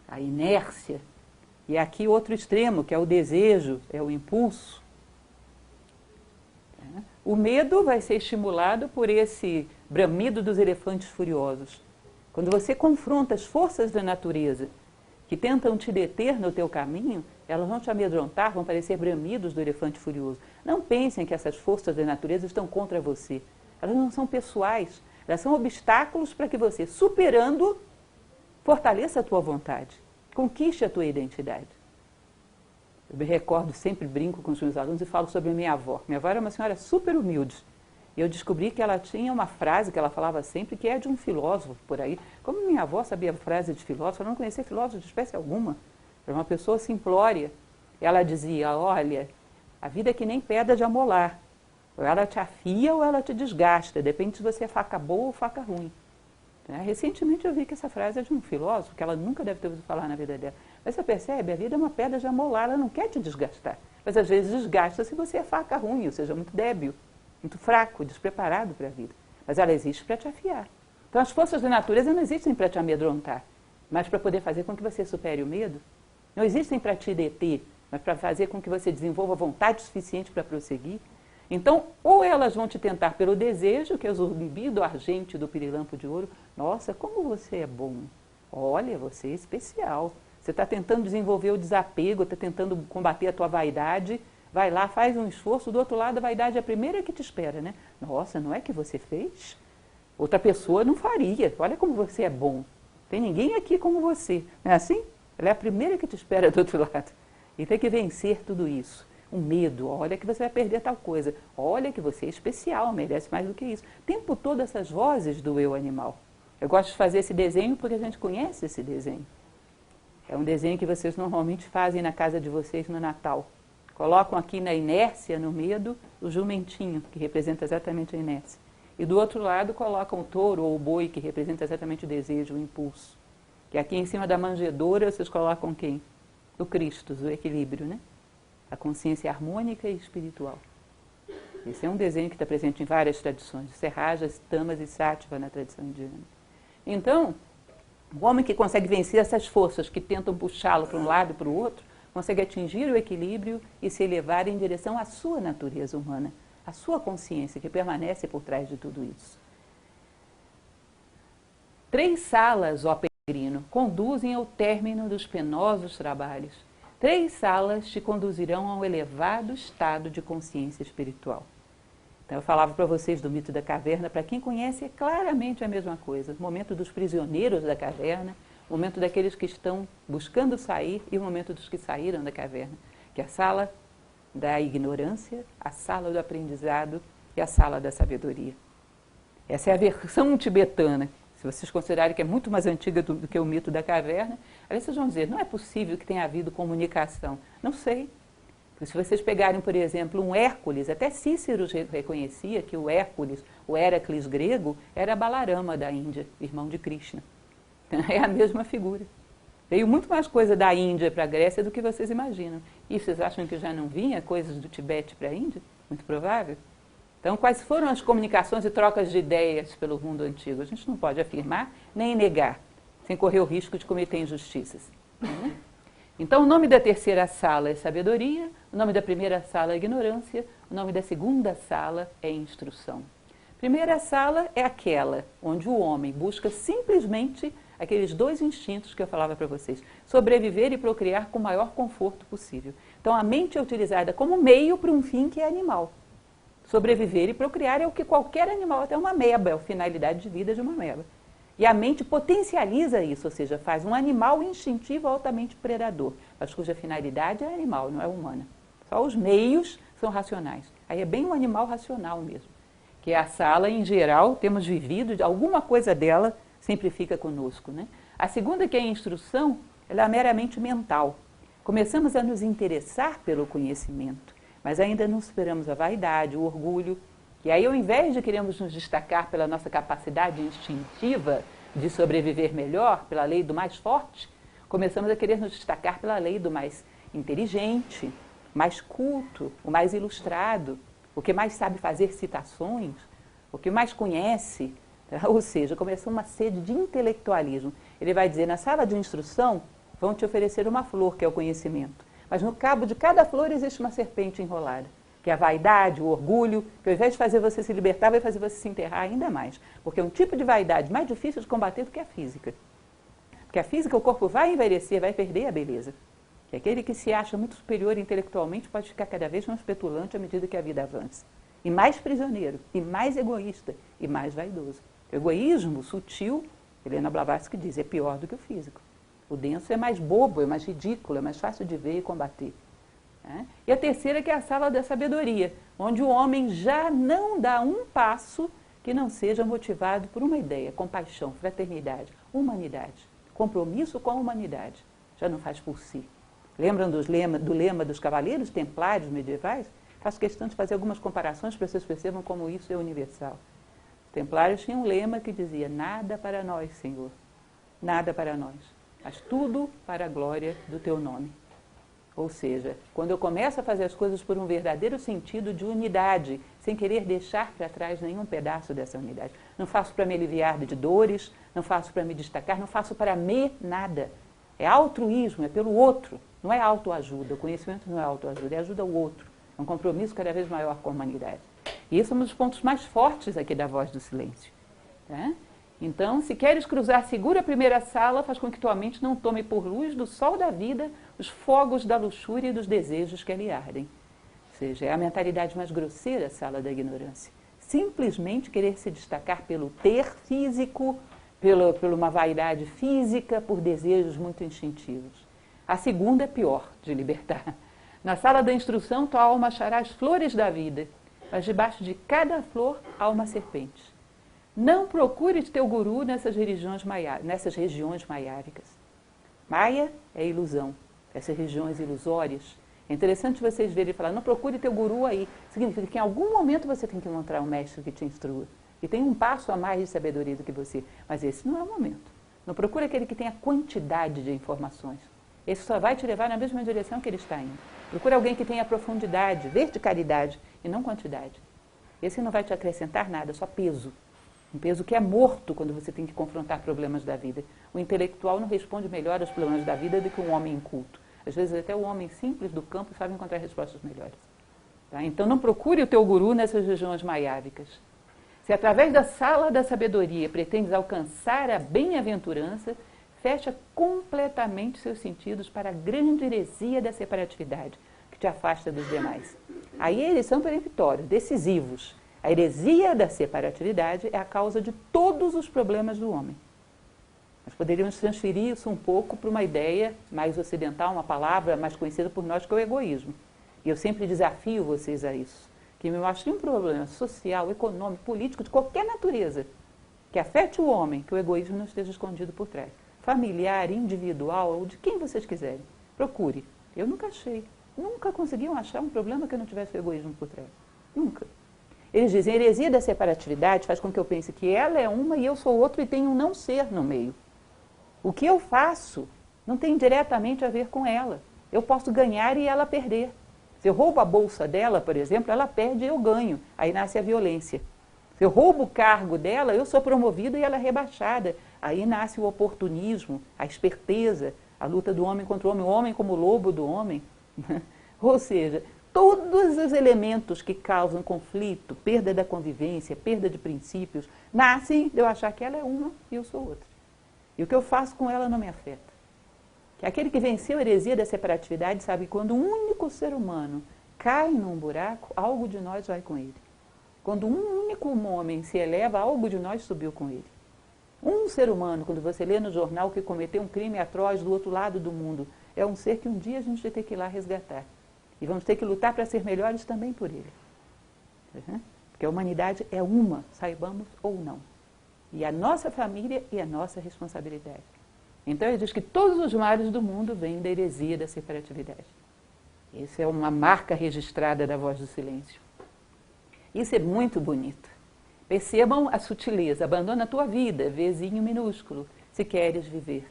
a inércia, e aqui outro extremo, que é o desejo, é o impulso. O medo vai ser estimulado por esse bramido dos elefantes furiosos. Quando você confronta as forças da natureza que tentam te deter no teu caminho, elas vão te amedrontar, vão parecer bramidos do elefante furioso. Não pensem que essas forças da natureza estão contra você. Elas não são pessoais, elas são obstáculos para que você, superando, fortaleça a tua vontade, conquiste a tua identidade. Eu me recordo, sempre brinco com os meus alunos e falo sobre a minha avó. Minha avó era uma senhora super humilde. E eu descobri que ela tinha uma frase que ela falava sempre, que é de um filósofo por aí. Como minha avó sabia a frase de filósofo, eu não conhecia filósofo de espécie alguma. Era uma pessoa simplória. Ela dizia, olha, a vida é que nem pedra de amolar. Ou ela te afia ou ela te desgasta. Depende se você é faca boa ou faca ruim. Recentemente eu vi que essa frase é de um filósofo, que ela nunca deve ter ouvido falar na vida dela. Mas você percebe, a vida é uma pedra de amolar, ela não quer te desgastar. Mas às vezes desgasta se você é faca ruim, ou seja, muito débil, muito fraco, despreparado para a vida. Mas ela existe para te afiar. Então as forças da natureza não existem para te amedrontar, mas para poder fazer com que você supere o medo. Não existem para te deter, mas para fazer com que você desenvolva vontade suficiente para prosseguir. Então, ou elas vão te tentar pelo desejo, que é o zumbido argente do pirilampo de ouro. Nossa, como você é bom. Olha, você é especial. Você está tentando desenvolver o desapego, está tentando combater a tua vaidade. Vai lá, faz um esforço. Do outro lado, a vaidade é a primeira que te espera, né? Nossa, não é que você fez? Outra pessoa não faria. Olha como você é bom. Tem ninguém aqui como você. Não é assim? Ela é a primeira que te espera do outro lado. E tem que vencer tudo isso. O medo, olha que você vai perder tal coisa. Olha que você é especial, merece mais do que isso. O tempo todo essas vozes do eu animal. Eu gosto de fazer esse desenho porque a gente conhece esse desenho. É um desenho que vocês normalmente fazem na casa de vocês no Natal. Colocam aqui na inércia, no medo, o jumentinho, que representa exatamente a inércia. E do outro lado colocam o touro ou o boi, que representa exatamente o desejo, o impulso. E aqui em cima da manjedoura vocês colocam quem? O Cristo, o equilíbrio, né? A consciência harmônica e espiritual. Esse é um desenho que está presente em várias tradições, Rajas, Tamas e Sattva na tradição indiana. Então, o homem que consegue vencer essas forças que tentam puxá-lo para um lado e para o outro, consegue atingir o equilíbrio e se elevar em direção à sua natureza humana, à sua consciência que permanece por trás de tudo isso. 3 salas, ó peregrino, conduzem ao término dos penosos trabalhos. 3 salas te conduzirão a um elevado estado de consciência espiritual. Então, eu falava para vocês do mito da caverna, para quem conhece é claramente a mesma coisa. O momento dos prisioneiros da caverna, o momento daqueles que estão buscando sair e o momento dos que saíram da caverna, que é a sala da ignorância, a sala do aprendizado e a sala da sabedoria. Essa é a versão tibetana. Se vocês considerarem que é muito mais antiga do que o mito da caverna, aí vocês vão dizer, não é possível que tenha havido comunicação. Não sei. Se vocês pegarem, por exemplo, um Hércules, até Cícero reconhecia que o Hércules, o Héracles grego, era Balarama da Índia, irmão de Krishna. É a mesma figura. Veio muito mais coisa da Índia para a Grécia do que vocês imaginam. E vocês acham que já não vinha coisas do Tibete para a Índia? Muito provável. Então, quais foram as comunicações e trocas de ideias pelo mundo antigo? A gente não pode afirmar nem negar, sem correr o risco de cometer injustiças. Então, o nome da terceira sala é sabedoria, o nome da primeira sala é ignorância, o nome da segunda sala é instrução. Primeira sala é aquela onde o homem busca simplesmente aqueles 2 instintos que eu falava para vocês, sobreviver e procriar com o maior conforto possível. Então, a mente é utilizada como meio para um fim que é animal. Sobreviver e procriar é o que qualquer animal, até uma ameba, é a finalidade de vida de uma ameba. E a mente potencializa isso, ou seja, faz um animal instintivo altamente predador, mas cuja finalidade é animal, não é humana. Só os meios são racionais. Aí é bem um animal racional mesmo. Que é a sala, em geral, temos vivido, alguma coisa dela sempre fica conosco, né? A segunda, que é a instrução, ela é meramente mental. Começamos a nos interessar pelo conhecimento, mas ainda não superamos a vaidade, o orgulho. E aí, ao invés de queremos nos destacar pela nossa capacidade instintiva de sobreviver melhor, pela lei do mais forte, começamos a querer nos destacar pela lei do mais inteligente, mais culto, o mais ilustrado, o que mais sabe fazer citações, o que mais conhece. Ou seja, começou uma sede de intelectualismo. Ele vai dizer, na sala de instrução, vão te oferecer uma flor, que é o conhecimento. Mas no cabo de cada flor existe uma serpente enrolada, que é a vaidade, o orgulho, que ao invés de fazer você se libertar, vai fazer você se enterrar ainda mais. Porque é um tipo de vaidade mais difícil de combater do que a física. Porque a física, o corpo vai envelhecer, vai perder a beleza. E aquele que se acha muito superior intelectualmente pode ficar cada vez mais petulante à medida que a vida avança. E mais prisioneiro, e mais egoísta, e mais vaidoso. O egoísmo sutil, Helena Blavatsky diz, é pior do que o físico. O denso é mais bobo, é mais ridículo, é mais fácil de ver e combater. E a terceira, que é a sala da sabedoria, onde o homem já não dá um passo que não seja motivado por uma ideia, compaixão, fraternidade, humanidade, compromisso com a humanidade. Já não faz por si. Lembram do lema dos cavaleiros templários medievais? Faço questão de fazer algumas comparações para que vocês percebam como isso é universal. Os templários tinham um lema que dizia, nada para nós, Senhor, nada para nós, mas tudo para a glória do teu nome. Ou seja, quando eu começo a fazer as coisas por um verdadeiro sentido de unidade, sem querer deixar para trás nenhum pedaço dessa unidade. Não faço para me aliviar de dores, não faço para me destacar, não faço para me nada. É altruísmo, é pelo outro, não é autoajuda. O conhecimento não é autoajuda, é ajuda ao outro. É um compromisso cada vez maior com a humanidade. E esse é um dos pontos mais fortes aqui da Voz do Silêncio. Tá? Então, se queres cruzar segura a primeira sala, faz com que tua mente não tome por luz do sol da vida os fogos da luxúria e dos desejos que ali ardem. Ou seja, é a mentalidade mais grosseira, a sala da ignorância. Simplesmente querer se destacar pelo ter físico, por uma vaidade física, por desejos muito instintivos. A segunda é pior de libertar. Na sala da instrução, tua alma achará as flores da vida, mas debaixo de cada flor há uma serpente. Não procure teu guru nessas regiões maiávicas. Maia é ilusão, essas regiões ilusórias. É interessante vocês verem e falar, não procure teu guru aí. Significa que em algum momento você tem que encontrar um mestre que te instrua. E tem um passo a mais de sabedoria do que você. Mas esse não é o momento. Não procure aquele que tem a quantidade de informações. Esse só vai te levar na mesma direção que ele está indo. Procure alguém que tenha profundidade, verticalidade e não quantidade. Esse não vai te acrescentar nada, só peso. Um peso que é morto quando você tem que confrontar problemas da vida. O intelectual não responde melhor aos problemas da vida do que um homem inculto. Às vezes até o homem simples do campo sabe encontrar respostas melhores. Tá? Então não procure o teu guru nessas regiões maiávicas. Se através da sala da sabedoria pretendes alcançar a bem-aventurança, fecha completamente seus sentidos para a grande heresia da separatividade, que te afasta dos demais. Aí eles são peremptórios, decisivos. A heresia da separatividade é a causa de todos os problemas do homem. Nós poderíamos transferir isso um pouco para uma ideia mais ocidental, uma palavra mais conhecida por nós, que é o egoísmo. E eu sempre desafio vocês a isso. Que me mostrem um problema social, econômico, político, de qualquer natureza, que afete o homem, que o egoísmo não esteja escondido por trás. Familiar, individual, ou de quem vocês quiserem. Procure. Eu nunca achei. Nunca conseguiam achar um problema que não tivesse o egoísmo por trás. Nunca. Eles dizem, a heresia da separatividade faz com que eu pense que ela é uma e eu sou outro e tenho um não ser no meio. O que eu faço não tem diretamente a ver com ela. Eu posso ganhar e ela perder. Se eu roubo a bolsa dela, por exemplo, ela perde e eu ganho. Aí nasce a violência. Se eu roubo o cargo dela, eu sou promovida e ela é rebaixada. Aí nasce o oportunismo, a esperteza, a luta do homem contra o homem como lobo do homem. Ou seja, todos os elementos que causam conflito, perda da convivência, perda de princípios, nascem de eu achar que ela é uma e eu sou outra. E o que eu faço com ela não me afeta. Que aquele que venceu a heresia da separatividade sabe que quando um único ser humano cai num buraco, algo de nós vai com ele. Quando um único homem se eleva, algo de nós subiu com ele. Um ser humano, quando você lê no jornal que cometeu um crime atroz do outro lado do mundo, é um ser que um dia a gente vai ter que ir lá resgatar. E vamos ter que lutar para ser melhores também por ele. Porque a humanidade é uma, saibamos ou não. E a nossa família e a nossa responsabilidade. Então ele diz que todos os males do mundo vêm da heresia da separatividade. Isso é uma marca registrada da voz do silêncio. Isso é muito bonito. Percebam a sutileza. Abandona a tua vida, vezinho minúsculo, se queres viver.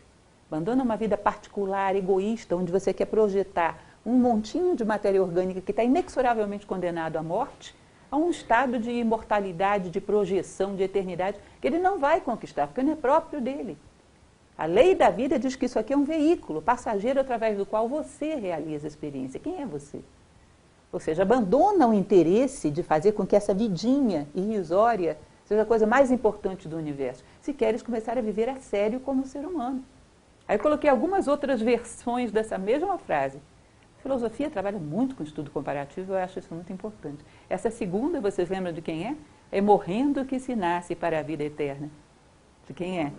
Abandona uma vida particular, egoísta, onde você quer projetar um montinho de matéria orgânica que está inexoravelmente condenado à morte, a um estado de imortalidade, de projeção, de eternidade, que ele não vai conquistar, porque não é próprio dele. A lei da vida diz que isso aqui é um veículo passageiro através do qual você realiza a experiência. Quem é você? Ou seja, abandona o interesse de fazer com que essa vidinha irrisória seja a coisa mais importante do universo. Se queres começar a viver a sério como ser humano. Aí eu coloquei algumas outras versões dessa mesma frase. A filosofia trabalha muito com estudo comparativo, eu acho isso muito importante. Essa segunda, vocês lembram de quem é? É morrendo que se nasce para a vida eterna. De quem é?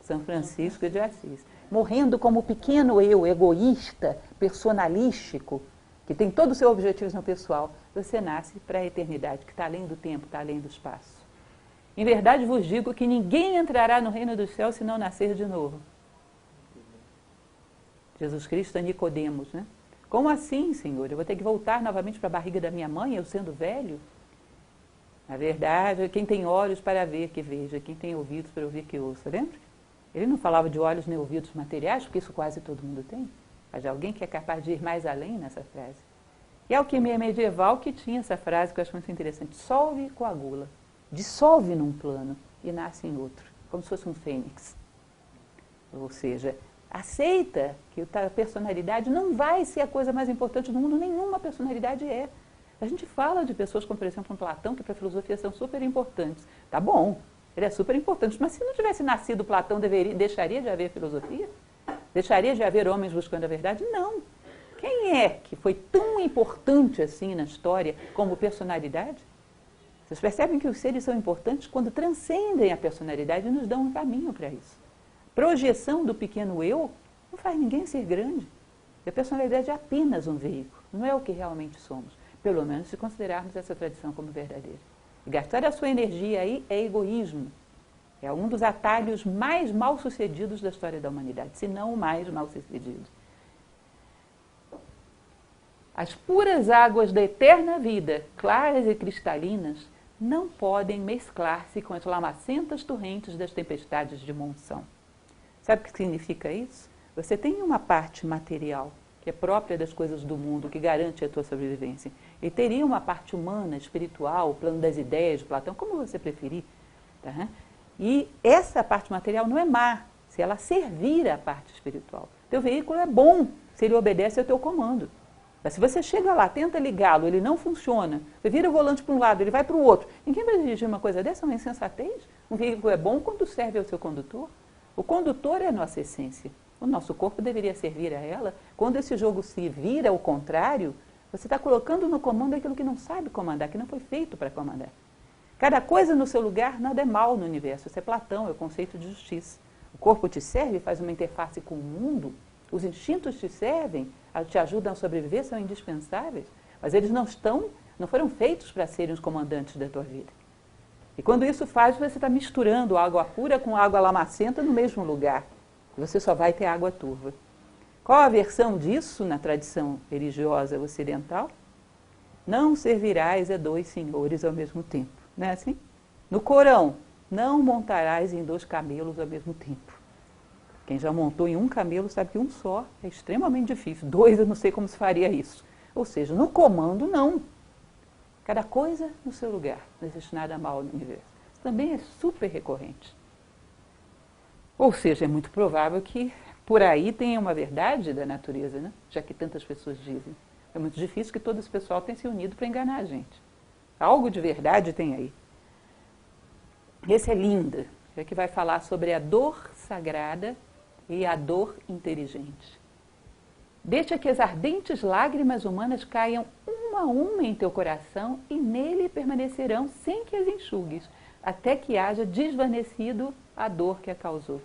São Francisco de Assis. Morrendo como pequeno eu, egoísta, personalístico, que tem todo o seu objetivo pessoal, você nasce para a eternidade, que está além do tempo, está além do espaço. Em verdade vos digo que ninguém entrará no reino dos céus se não nascer de novo. Jesus Cristo a Nicodemos, né? Como assim, Senhor? Eu vou ter que voltar novamente para a barriga da minha mãe, eu sendo velho? Na verdade, quem tem olhos para ver, que veja. Quem tem ouvidos para ouvir, que ouça. Lembra? Ele não falava de olhos nem ouvidos materiais, porque isso quase todo mundo tem. Mas alguém que é capaz de ir mais além nessa frase. E a alquimia medieval que tinha essa frase que eu acho muito interessante. Dissolve e coagula. Dissolve num plano e nasce em outro. Como se fosse um fênix. Ou seja, aceita que a personalidade não vai ser a coisa mais importante do mundo. Nenhuma personalidade é. A gente fala de pessoas como, por exemplo, Platão, que para a filosofia são super importantes. Tá bom, ele é super importante. Mas se não tivesse nascido Platão, deixaria de haver filosofia? Deixaria de haver homens buscando a verdade? Não. Quem é que foi tão importante assim na história como personalidade? Vocês percebem que os seres são importantes quando transcendem a personalidade e nos dão um caminho para isso. Projeção do pequeno eu não faz ninguém ser grande. A personalidade é apenas um veículo, não é o que realmente somos. Pelo menos se considerarmos essa tradição como verdadeira. E gastar a sua energia aí é egoísmo. É um dos atalhos mais mal-sucedidos da história da humanidade, se não o mais mal-sucedido. As puras águas da eterna vida, claras e cristalinas, não podem mesclar-se com as lamacentas torrentes das tempestades de monção. Sabe o que significa isso? Você tem uma parte material, que é própria das coisas do mundo, que garante a tua sobrevivência. E teria uma parte humana, espiritual, o plano das ideias de Platão, como você preferir. Tá? E essa parte material não é má, se ela servir à parte espiritual. Teu veículo é bom se ele obedece ao teu comando. Mas se você chega lá, tenta ligá-lo, ele não funciona, você vira o volante para um lado, ele vai para o outro. Ninguém vai dirigir uma coisa dessa, é uma insensatez. Um veículo é bom quando serve ao seu condutor. O condutor é a nossa essência. O nosso corpo deveria servir a ela. Quando esse jogo se vira ao contrário, você está colocando no comando aquilo que não sabe comandar, que não foi feito para comandar. Cada coisa no seu lugar, nada é mal no universo. Isso é Platão, é o conceito de justiça. O corpo te serve, faz uma interface com o mundo. Os instintos te servem, te ajudam a sobreviver, são indispensáveis. Mas eles não foram feitos para serem os comandantes da tua vida. E quando isso faz, você está misturando água pura com água lamacenta no mesmo lugar. E você só vai ter água turva. Qual a versão disso na tradição religiosa ocidental? Não servirás a dois senhores ao mesmo tempo. Não é assim? No Corão, não montarás em 2 camelos ao mesmo tempo. Quem já montou em um camelo sabe que um só é extremamente difícil. 2 eu não sei como se faria isso. Ou seja, no comando, não. Cada coisa no seu lugar. Não existe nada mal no universo. Isso também é super recorrente. Ou seja, é muito provável que por aí tenha uma verdade da natureza, né? Já que tantas pessoas dizem. É muito difícil que todo esse pessoal tenha se unido para enganar a gente. Algo de verdade tem aí. Esse é Linda, que vai falar sobre a dor sagrada e a dor inteligente. Deixa que as ardentes lágrimas humanas caiam uma a uma em teu coração e nele permanecerão sem que as enxugues, até que haja desvanecido a dor que a causou.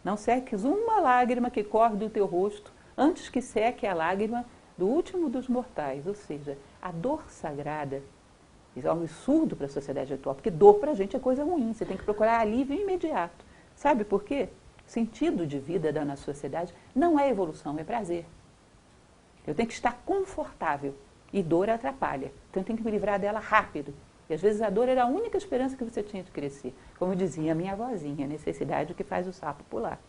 Não seques uma lágrima que corre do teu rosto antes que seque a lágrima do último dos mortais, ou seja, a dor sagrada. Isso é um absurdo para a sociedade atual, porque dor para a gente é coisa ruim, você tem que procurar alívio imediato. Sabe por quê? O sentido de vida da nossa sociedade não é evolução, é prazer. Eu tenho que estar confortável e dor atrapalha, então eu tenho que me livrar dela rápido. E às vezes a dor era a única esperança que você tinha de crescer. Como dizia a minha avózinha, a necessidade que faz o sapo pular.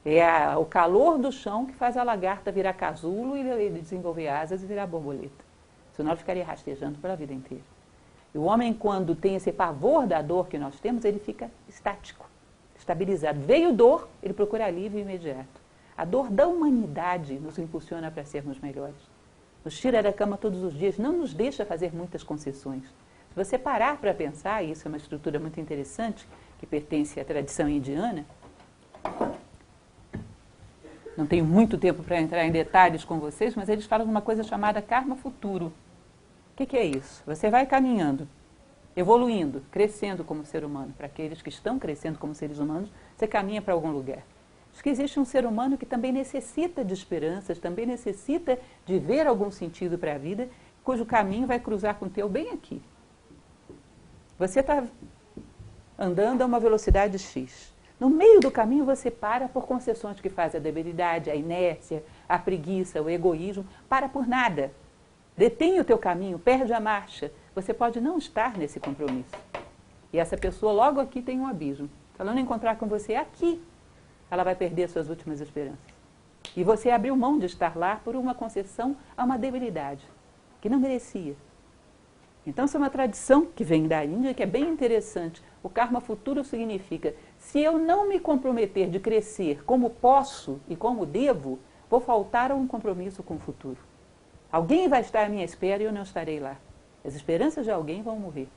É o calor do chão que faz a lagarta virar casulo e desenvolver asas e virar borboleta. Senão ela ficaria rastejando pela vida inteira. E o homem, quando tem esse pavor da dor que nós temos, ele fica estático, estabilizado. Veio dor, ele procura alívio imediato. A dor da humanidade nos impulsiona para sermos melhores. Nos tira da cama todos os dias, não nos deixa fazer muitas concessões. Se você parar para pensar, e isso é uma estrutura muito interessante, que pertence à tradição indiana, não tenho muito tempo para entrar em detalhes com vocês, mas eles falam de uma coisa chamada karma futuro. O que é isso? Você vai caminhando, evoluindo, crescendo como ser humano. Para aqueles que estão crescendo como seres humanos, você caminha para algum lugar. Diz que existe um ser humano que também necessita de esperanças, também necessita de ver algum sentido para a vida, cujo caminho vai cruzar com o teu bem aqui. Você está andando a uma velocidade X. No meio do caminho você para por concessões que faz a debilidade, a inércia, a preguiça, o egoísmo. Para por nada. Detém o teu caminho, perde a marcha. Você pode não estar nesse compromisso. E essa pessoa logo aqui tem um abismo. Se ela não encontrar com você aqui, ela vai perder suas últimas esperanças. E você abriu mão de estar lá por uma concessão a uma debilidade, que não merecia. Então, essa é uma tradição que vem da Índia, que é bem interessante. O karma futuro significa, se eu não me comprometer de crescer como posso e como devo, vou faltar a um compromisso com o futuro. Alguém vai estar à minha espera e eu não estarei lá. As esperanças de alguém vão morrer.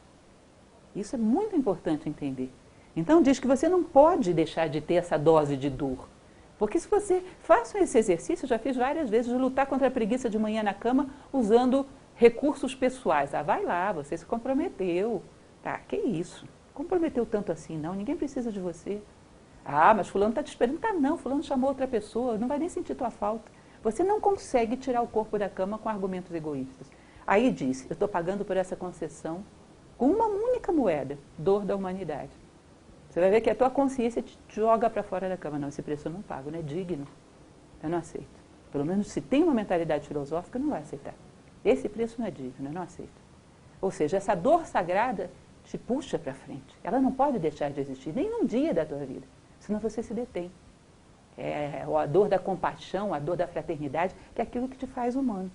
Isso é muito importante entender. Então, diz que você não pode deixar de ter essa dose de dor. Porque se você faça esse exercício, eu já fiz várias vezes, de lutar contra a preguiça de manhã na cama, usando recursos pessoais. Ah, vai lá, você se comprometeu. Tá, que isso? Comprometeu tanto assim, não? Ninguém precisa de você. Ah, mas fulano está te esperando. Tá, não, fulano chamou outra pessoa, não vai nem sentir tua falta. Você não consegue tirar o corpo da cama com argumentos egoístas. Aí diz, eu estou pagando por essa concessão com uma única moeda, dor da humanidade. Você vai ver que a tua consciência te joga para fora da cama. Não, esse preço eu não pago, não é digno. Eu não aceito. Pelo menos se tem uma mentalidade filosófica, não vai aceitar. Esse preço não é digno, eu não aceito. Ou seja, essa dor sagrada te puxa para frente. Ela não pode deixar de existir, nem num dia da tua vida. Senão você se detém. É a dor da compaixão, a dor da fraternidade, que é aquilo que te faz humano.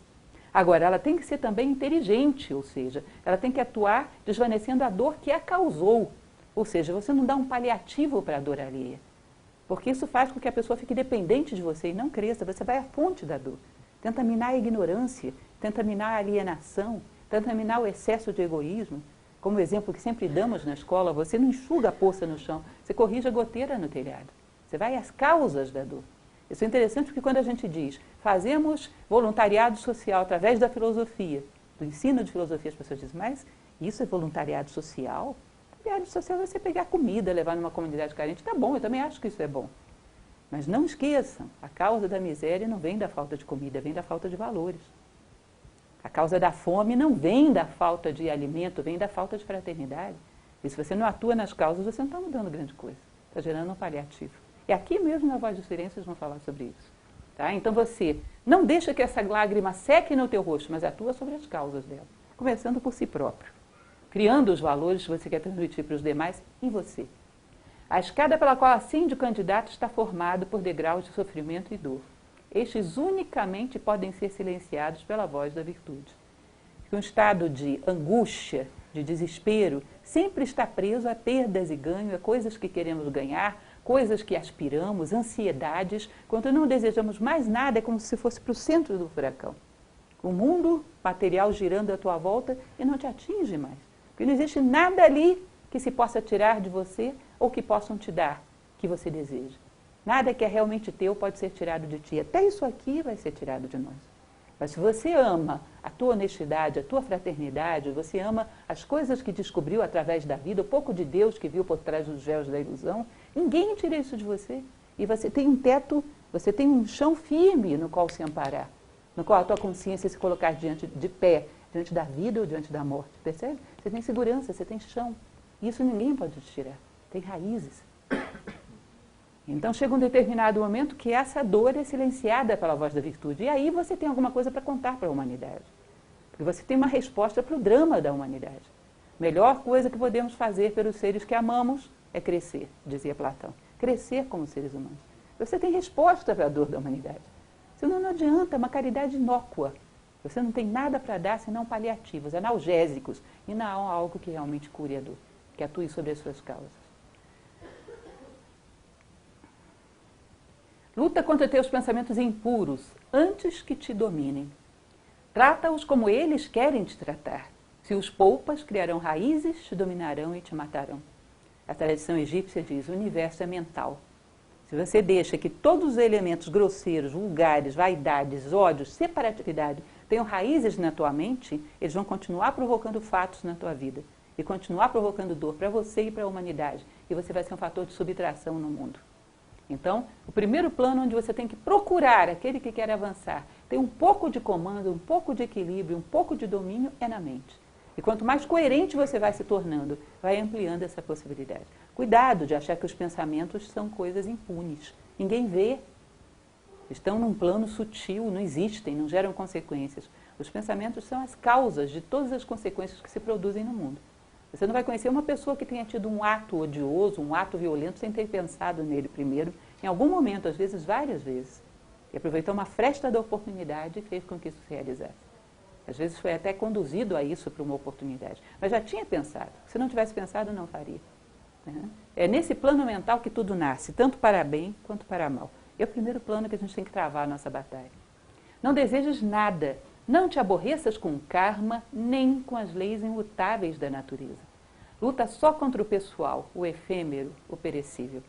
Agora, ela tem que ser também inteligente, ou seja, ela tem que atuar desvanecendo a dor que a causou. Ou seja, você não dá um paliativo para a dor alheia. Porque isso faz com que a pessoa fique dependente de você e não cresça. Você vai à fonte da dor. Tenta minar a ignorância, tenta minar a alienação, tenta minar o excesso de egoísmo. Como o exemplo que sempre damos na escola, você não enxuga a poça no chão, você corrige a goteira no telhado. Você vai às causas da dor. Isso é interessante porque quando a gente diz, fazemos voluntariado social através da filosofia, do ensino de filosofia, as pessoas dizem, mas isso é voluntariado social? Voluntariado social é você pegar comida, levar numa comunidade carente. Tá bom, eu também acho que isso é bom. Mas não esqueçam, a causa da miséria não vem da falta de comida, vem da falta de valores. A causa da fome não vem da falta de alimento, vem da falta de fraternidade. E se você não atua nas causas, você não está mudando grande coisa. Está gerando um paliativo. E aqui mesmo na Voz do Silêncio eles vão falar sobre isso. Tá? Então você não deixa que essa lágrima seque no teu rosto, mas atua sobre as causas dela. Começando por si próprio. Criando os valores que você quer transmitir para os demais em você. A escada pela qual ascende o candidato está formada por degraus de sofrimento e dor. Estes unicamente podem ser silenciados pela voz da virtude. Um estado de angústia, de desespero, sempre está preso a perdas e ganho, a coisas que queremos ganhar, coisas que aspiramos, ansiedades. Quando não desejamos mais nada, é como se fosse para o centro do furacão. O mundo material girando à tua volta e não te atinge mais. Porque não existe nada ali que se possa tirar de você ou que possam te dar, que você deseja. Nada que é realmente teu pode ser tirado de ti. Até isso aqui vai ser tirado de nós. Mas se você ama a tua honestidade, a tua fraternidade, você ama as coisas que descobriu através da vida, o pouco de Deus que viu por trás dos véus da ilusão, ninguém tira isso de você. E você tem um teto, você tem um chão firme no qual se amparar, no qual a tua consciência se colocar de pé, diante da vida ou diante da morte. Percebe? Você tem segurança, você tem chão. Isso ninguém pode te tirar. Tem raízes. Então chega um determinado momento que essa dor é silenciada pela voz da virtude. E aí você tem alguma coisa para contar para a humanidade. Porque você tem uma resposta para o drama da humanidade. Melhor coisa que podemos fazer pelos seres que amamos é crescer, dizia Platão. Crescer como seres humanos. Você tem resposta para a dor da humanidade. Senão não adianta, é uma caridade inócua. Você não tem nada para dar senão paliativos, analgésicos. E não há algo que realmente cure a dor, que atue sobre as suas causas. Luta contra teus pensamentos impuros, antes que te dominem. Trata-os como eles querem te tratar. Se os poupas, criarão raízes, te dominarão e te matarão. A tradição egípcia diz, o universo é mental. Se você deixa que todos os elementos grosseiros, vulgares, vaidades, ódios, separatividade tenham raízes na tua mente, eles vão continuar provocando fatos na tua vida. E continuar provocando dor para você e para a humanidade. E você vai ser um fator de subtração no mundo. Então, o primeiro plano onde você tem que procurar aquele que quer avançar, ter um pouco de comando, um pouco de equilíbrio, um pouco de domínio, é na mente. E quanto mais coerente você vai se tornando, vai ampliando essa possibilidade. Cuidado de achar que os pensamentos são coisas impunes. Ninguém vê. Estão num plano sutil, não existem, não geram consequências. Os pensamentos são as causas de todas as consequências que se produzem no mundo. Você não vai conhecer uma pessoa que tenha tido um ato odioso, um ato violento, sem ter pensado nele primeiro, em algum momento, às vezes várias vezes. E aproveitou uma fresta da oportunidade e fez com que isso se realizasse. Às vezes foi até conduzido a isso para uma oportunidade. Mas já tinha pensado. Se não tivesse pensado, não faria. É nesse plano mental que tudo nasce, tanto para bem quanto para mal. É o primeiro plano que a gente tem que travar a nossa batalha. Não desejes nada. Não te aborreças com o karma, nem com as leis imutáveis da natureza. Luta só contra o pessoal, o efêmero, o perecível.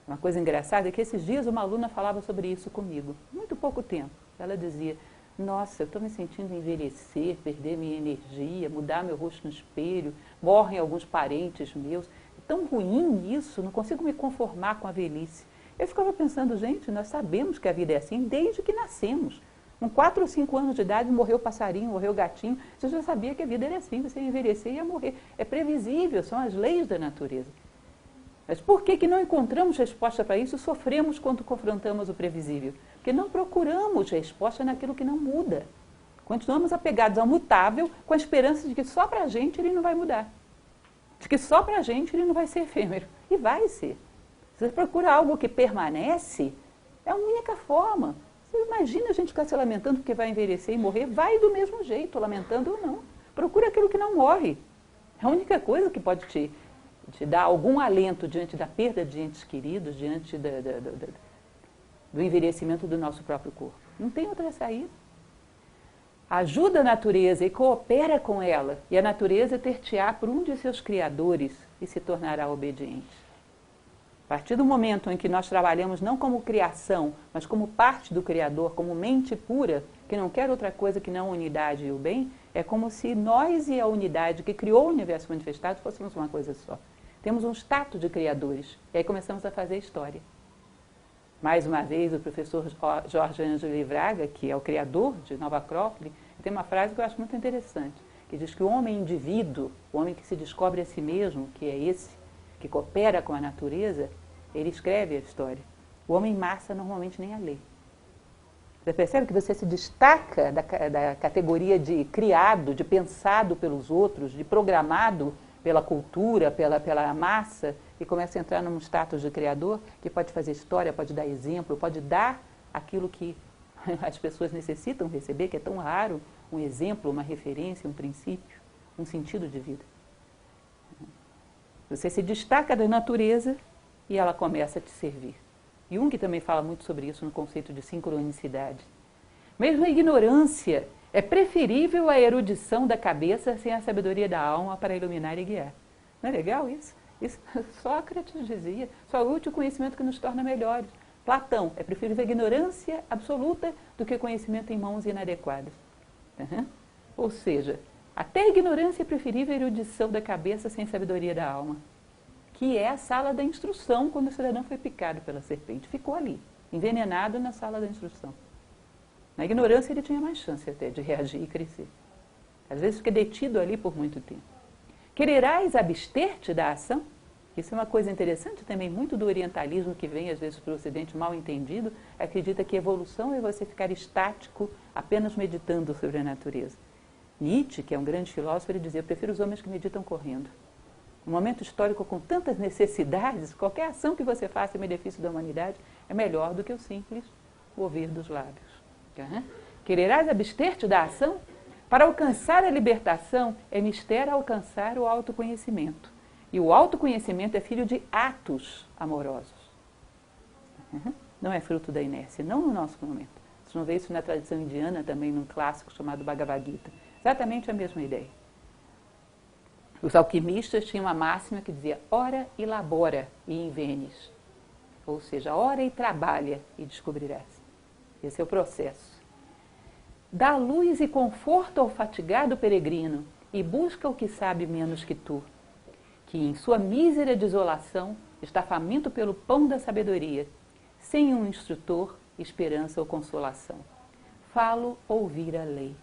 Uma coisa engraçada é que esses dias uma aluna falava sobre isso comigo, muito pouco tempo. Ela dizia, nossa, eu estou me sentindo envelhecer, perder minha energia, mudar meu rosto no espelho, morrem alguns parentes meus. É tão ruim isso, não consigo me conformar com a velhice. Eu ficava pensando, gente, nós sabemos que a vida é assim desde que nascemos. Com 4 ou 5 anos de idade, morreu o passarinho, morreu o gatinho. Você já sabia que a vida era assim, você ia envelhecer e ia morrer. É previsível, são as leis da natureza. Mas por que não encontramos resposta para isso e sofremos quando confrontamos o previsível? Porque não procuramos resposta naquilo que não muda. Continuamos apegados ao mutável com a esperança de que só para a gente ele não vai mudar. De que só para a gente ele não vai ser efêmero. E vai ser. Se você procura algo que permanece, é a única forma. Você imagina a gente ficar se lamentando porque vai envelhecer e morrer? Vai do mesmo jeito, lamentando ou não. Procura aquilo que não morre. É a única coisa que pode te de dar algum alento diante da perda de entes queridos, diante do envelhecimento do nosso próprio corpo. Não tem outra saída. Ajuda a natureza e coopera com ela, e a natureza ter-te-á por um de seus criadores e se tornará obediente. A partir do momento em que nós trabalhamos não como criação, mas como parte do Criador, como mente pura, que não quer outra coisa que não a unidade e o bem, é como se nós e a unidade que criou o universo manifestado fôssemos uma coisa só. Temos um status de criadores, e aí começamos a fazer história. Mais uma vez, o professor Jorge Ângelo Livraga, que é o criador de Nova Acrópole, tem uma frase que eu acho muito interessante, que diz que o homem indivíduo, o homem que se descobre a si mesmo, que é esse, que coopera com a natureza, ele escreve a história. O homem massa normalmente nem a lê. Você percebe que você se destaca da categoria de criado, de pensado pelos outros, de programado pela cultura, pela massa, e começa a entrar num status de criador que pode fazer história, pode dar exemplo, pode dar aquilo que as pessoas necessitam receber, que é tão raro, um exemplo, uma referência, um princípio, um sentido de vida. Você se destaca da natureza e ela começa a te servir. Jung também fala muito sobre isso no conceito de sincronicidade. Mesmo a ignorância é preferível à erudição da cabeça sem a sabedoria da alma para iluminar e guiar. Não é legal isso? Isso Sócrates dizia, só é útil o conhecimento que nos torna melhores. Platão, é preferível a ignorância absoluta do que o conhecimento em mãos inadequadas. Ou seja, até a ignorância é preferível à erudição da cabeça sem sabedoria da alma, que é a sala da instrução quando o cidadão foi picado pela serpente. Ficou ali, envenenado na sala da instrução. Na ignorância ele tinha mais chance até de reagir e crescer. Às vezes fica detido ali por muito tempo. Quererás abster-te da ação? Isso é uma coisa interessante também, muito do orientalismo que vem às vezes para o Ocidente mal entendido, acredita que evolução é você ficar estático apenas meditando sobre a natureza. Nietzsche, que é um grande filósofo, ele dizia, eu prefiro os homens que meditam correndo. Um momento histórico com tantas necessidades, qualquer ação que você faça em benefício da humanidade é melhor do que o simples ouvir dos lábios. Quererás abster-te da ação? Para alcançar a libertação é mister alcançar o autoconhecimento. E o autoconhecimento é filho de atos amorosos. Não é fruto da inércia, não no nosso momento. Vocês vão ver isso na tradição indiana também, num clássico chamado Bhagavad Gita. Exatamente a mesma ideia. Os alquimistas tinham uma máxima que dizia, ora e labora e invenes. Ou seja, ora e trabalha e descobrirás. Esse é o processo. Dá luz e conforto ao fatigado peregrino e busca o que sabe menos que tu, que em sua mísera desolação está faminto pelo pão da sabedoria, sem um instrutor, esperança ou consolação. Falo ouvir a lei.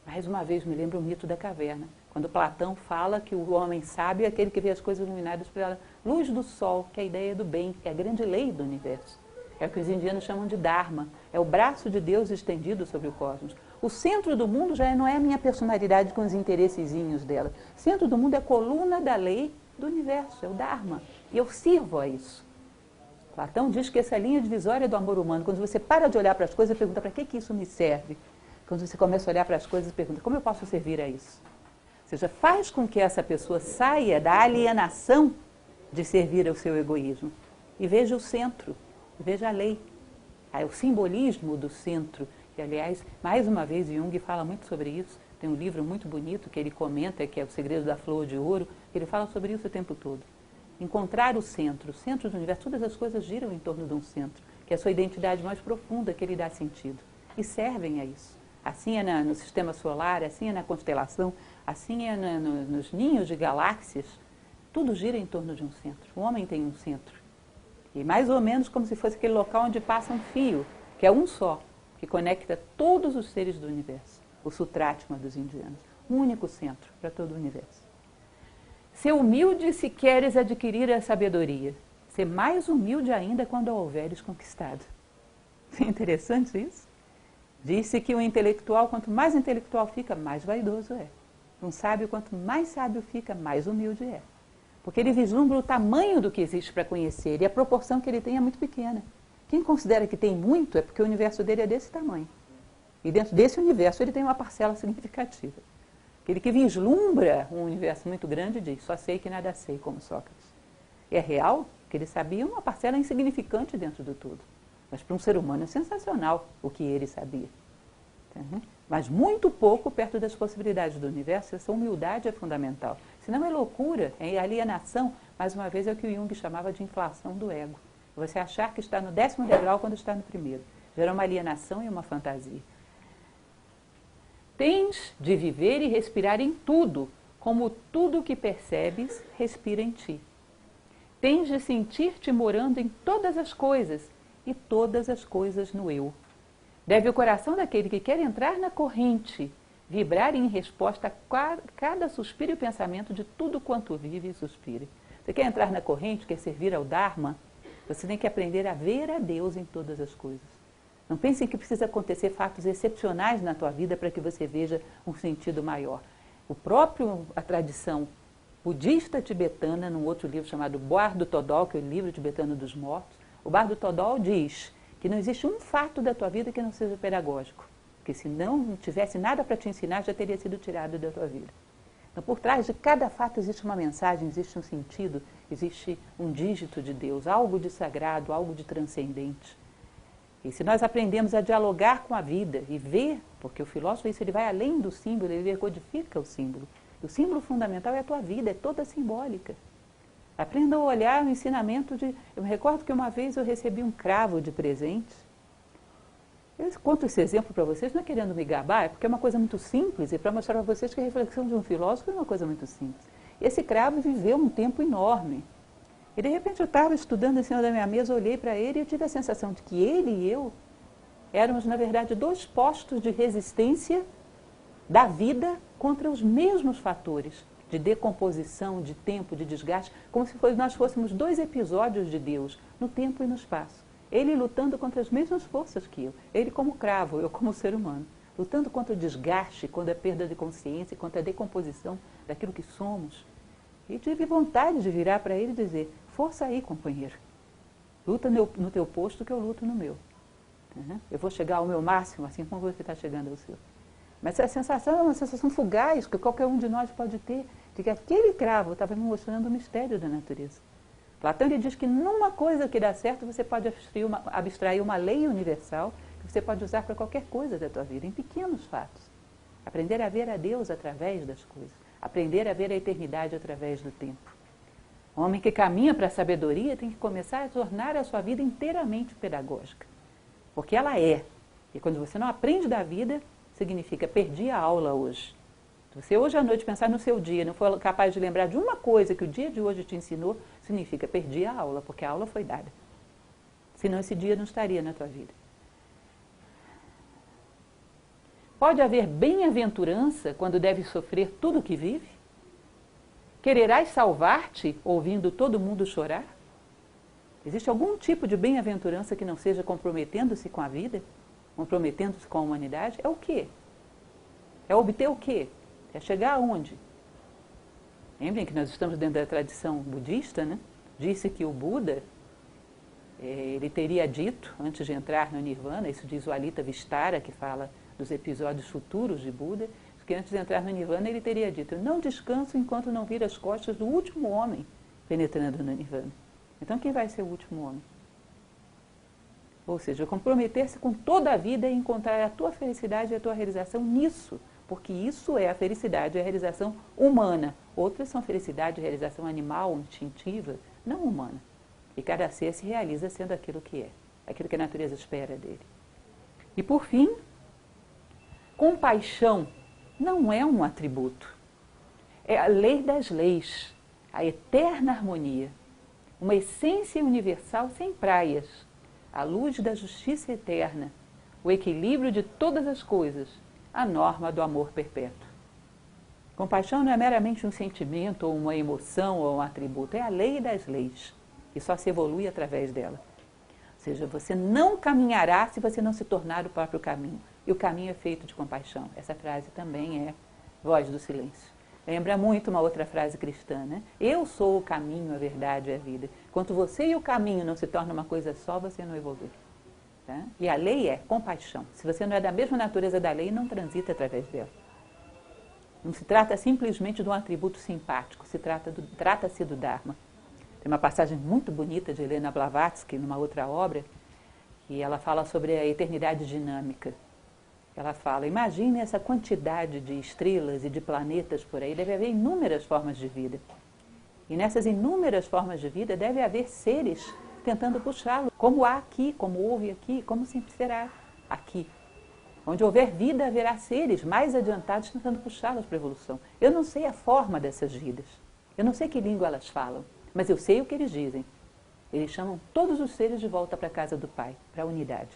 Mais uma vez me lembra o mito da caverna, quando Platão fala que o homem sábio é aquele que vê as coisas iluminadas pela luz do sol, que é a ideia do bem, que é a grande lei do universo. É o que os indianos chamam de Dharma, é o braço de Deus estendido sobre o cosmos. O centro do mundo já não é a minha personalidade com os interessezinhos dela. O centro do mundo é a coluna da lei do universo, é o Dharma. E eu sirvo a isso. Platão diz que essa linha divisória do amor humano, quando você para de olhar para as coisas e pergunta para que isso me serve? Quando você começa a olhar para as coisas e pergunta como eu posso servir a isso? Ou seja, faz com que essa pessoa saia da alienação de servir ao seu egoísmo e veja o centro. Veja a lei, o simbolismo do centro, que aliás, mais uma vez, Jung fala muito sobre isso, tem um livro muito bonito que ele comenta, que é O Segredo da Flor de Ouro, que ele fala sobre isso o tempo todo. Encontrar o centro do universo, todas as coisas giram em torno de um centro, que é a sua identidade mais profunda, que ele dá sentido, e servem a isso. Assim é no sistema solar, assim é na constelação, assim é nos ninhos de galáxias, tudo gira em torno de um centro, o homem tem um centro. E mais ou menos como se fosse aquele local onde passa um fio, que é um só, que conecta todos os seres do universo. O Sutratma dos indianos. Um único centro para todo o universo. Ser humilde se queres adquirir a sabedoria. Ser mais humilde ainda quando a houveres conquistado. É interessante isso? Diz-se que o intelectual, quanto mais intelectual fica, mais vaidoso é. Um sábio, quanto mais sábio fica, mais humilde é. Porque ele vislumbra o tamanho do que existe para conhecer e a proporção que ele tem é muito pequena. Quem considera que tem muito é porque o universo dele é desse tamanho. E dentro desse universo ele tem uma parcela significativa. Aquele que vislumbra um universo muito grande diz, só sei que nada sei, como Sócrates. É real que ele sabia uma parcela insignificante dentro do todo. Mas para um ser humano é sensacional o que ele sabia. Uhum. Mas muito pouco perto das possibilidades do universo. Essa humildade é fundamental. Senão é loucura, é alienação. Mais uma vez é o que o Jung chamava de inflação do ego. Você achar que está no 10º degrau quando está no primeiro. Gera uma alienação e uma fantasia. Tens de viver e respirar em tudo, como tudo que percebes respira em ti. Tens de sentir-te morando em todas as coisas e todas as coisas no eu. Deve o coração daquele que quer entrar na corrente vibrar em resposta a cada suspiro e pensamento de tudo quanto vive e suspira. Você quer entrar na corrente, quer servir ao Dharma, você tem que aprender a ver a Deus em todas as coisas. Não pense que precisa acontecer fatos excepcionais na tua vida para que você veja um sentido maior. A tradição budista tibetana, num outro livro chamado Bardo Thodol, que é o livro tibetano dos mortos, o Bardo Thodol diz que não existe um fato da tua vida que não seja pedagógico. Porque se não tivesse nada para te ensinar, já teria sido tirado da tua vida. Então, por trás de cada fato existe uma mensagem, existe um sentido, existe um dígito de Deus, algo de sagrado, algo de transcendente. E se nós aprendemos a dialogar com a vida e ver, porque o filósofo isso, ele vai além do símbolo, ele decodifica o símbolo. O símbolo fundamental é a tua vida, é toda simbólica. Aprenda a olhar o ensinamento de... Eu me recordo que uma vez eu recebi um cravo de presente. Eu conto esse exemplo para vocês, não é querendo me gabar, é porque é uma coisa muito simples e para mostrar para vocês que a reflexão de um filósofo é uma coisa muito simples. Esse cravo viveu um tempo enorme. E de repente eu estava estudando em cima da minha mesa, olhei para ele e eu tive a sensação de que ele e eu éramos, na verdade, dois postos de resistência da vida contra os mesmos fatores de decomposição, de tempo, de desgaste, como se nós fôssemos dois episódios de Deus, no tempo e no espaço. Ele lutando contra as mesmas forças que eu, ele como cravo, eu como ser humano, lutando contra o desgaste, contra a perda de consciência, contra a decomposição daquilo que somos. E tive vontade de virar para ele e dizer, força aí, companheiro, luta no teu posto que eu luto no meu. Eu vou chegar ao meu máximo, assim como você está chegando ao seu. Mas essa sensação é uma sensação fugaz, que qualquer um de nós pode ter, de que aquele cravo estava me mostrando o mistério da natureza. Platão ele diz que numa coisa que dá certo, você pode abstrair uma lei universal, que você pode usar para qualquer coisa da tua vida, em pequenos fatos. Aprender a ver a Deus através das coisas. Aprender a ver a eternidade através do tempo. O homem que caminha para a sabedoria tem que começar a tornar a sua vida inteiramente pedagógica. Porque ela é. E quando você não aprende da vida, significa perdi a aula hoje. Se você hoje à noite pensar no seu dia, não for capaz de lembrar de uma coisa que o dia de hoje te ensinou, significa perdi a aula, porque a aula foi dada. Senão esse dia não estaria na tua vida. Pode haver bem-aventurança quando deves sofrer tudo o que vive? Quererás salvar-te ouvindo todo mundo chorar? Existe algum tipo de bem-aventurança que não seja comprometendo-se com a vida? Comprometendo-se com a humanidade? É o quê? É obter o quê? É chegar aonde? Lembrem que nós estamos dentro da tradição budista, né? Disse que o Buda, ele teria dito, antes de entrar no Nirvana, isso diz o Alita Vistara, que fala dos episódios futuros de Buda, que antes de entrar no Nirvana ele teria dito, eu não descanso enquanto não vir as costas do último homem penetrando no Nirvana. Então quem vai ser o último homem? Ou seja, comprometer-se com toda a vida e encontrar a tua felicidade e a tua realização nisso, porque isso é a felicidade e a realização humana. Outras são felicidade e realização animal, instintiva, não humana. E cada ser se realiza sendo aquilo que é, aquilo que a natureza espera dele. E por fim, compaixão não é um atributo. É a lei das leis, a eterna harmonia, uma essência universal sem praias, a luz da justiça eterna, o equilíbrio de todas as coisas, a norma do amor perpétuo. Compaixão não é meramente um sentimento, ou uma emoção, ou um atributo, é a lei das leis, e só se evolui através dela. Ou seja, você não caminhará se você não se tornar o próprio caminho. E o caminho é feito de compaixão. Essa frase também é voz do silêncio. Lembra muito uma outra frase cristã, né? Eu sou o caminho, a verdade e a vida. Enquanto você e o caminho não se tornam uma coisa só, você não evolui. Tá? E a lei é compaixão. Se você não é da mesma natureza da lei, não transita através dela. Não se trata simplesmente de um atributo simpático, trata-se do Dharma. Tem uma passagem muito bonita de Helena Blavatsky, numa outra obra, e ela fala sobre a eternidade dinâmica. Ela fala, imagine essa quantidade de estrelas e de planetas por aí, deve haver inúmeras formas de vida. E nessas inúmeras formas de vida deve haver seres tentando puxá-lo, como há aqui, como houve aqui, como sempre será aqui. Onde houver vida, haverá seres mais adiantados tentando puxá-los para a evolução. Eu não sei a forma dessas vidas, eu não sei que língua elas falam, mas eu sei o que eles dizem. Eles chamam todos os seres de volta para a casa do Pai, para a unidade.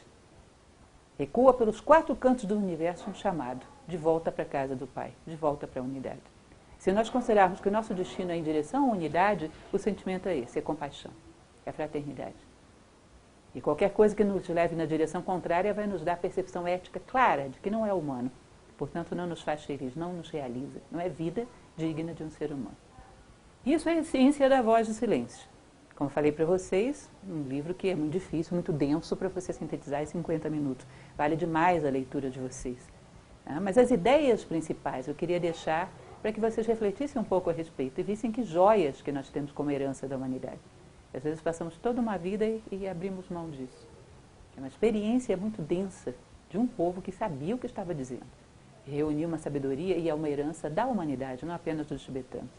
Ecoa pelos 4 cantos do universo um chamado, de volta para a casa do Pai, de volta para a unidade. Se nós considerarmos que o nosso destino é em direção à unidade, o sentimento é esse, é compaixão, é fraternidade. E qualquer coisa que nos leve na direção contrária vai nos dar a percepção ética clara de que não é humano. Portanto, não nos faz felizes, não nos realiza, não é vida digna de um ser humano. Isso é a ciência da voz do silêncio. Como falei para vocês, um livro que é muito difícil, muito denso para você sintetizar em 50 minutos. Vale demais a leitura de vocês. Mas as ideias principais eu queria deixar para que vocês refletissem um pouco a respeito e vissem que joias que nós temos como herança da humanidade. Às vezes passamos toda uma vida e abrimos mão disso. É uma experiência muito densa de um povo que sabia o que estava dizendo. Reuniu uma sabedoria e é uma herança da humanidade, não apenas dos tibetanos.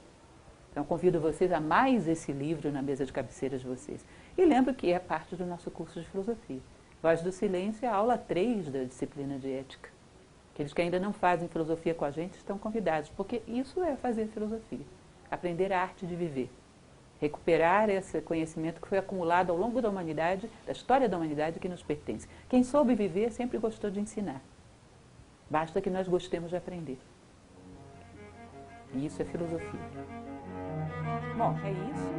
Então, convido vocês a mais esse livro na mesa de cabeceira de vocês. E lembro que é parte do nosso curso de filosofia. Voz do Silêncio é a aula 3 da disciplina de ética. Aqueles que ainda não fazem filosofia com a gente estão convidados, porque isso é fazer filosofia. Aprender a arte de viver. Recuperar esse conhecimento que foi acumulado ao longo da humanidade, da história da humanidade que nos pertence. Quem soube viver sempre gostou de ensinar. Basta que nós gostemos de aprender. E isso é filosofia. Bom, é isso.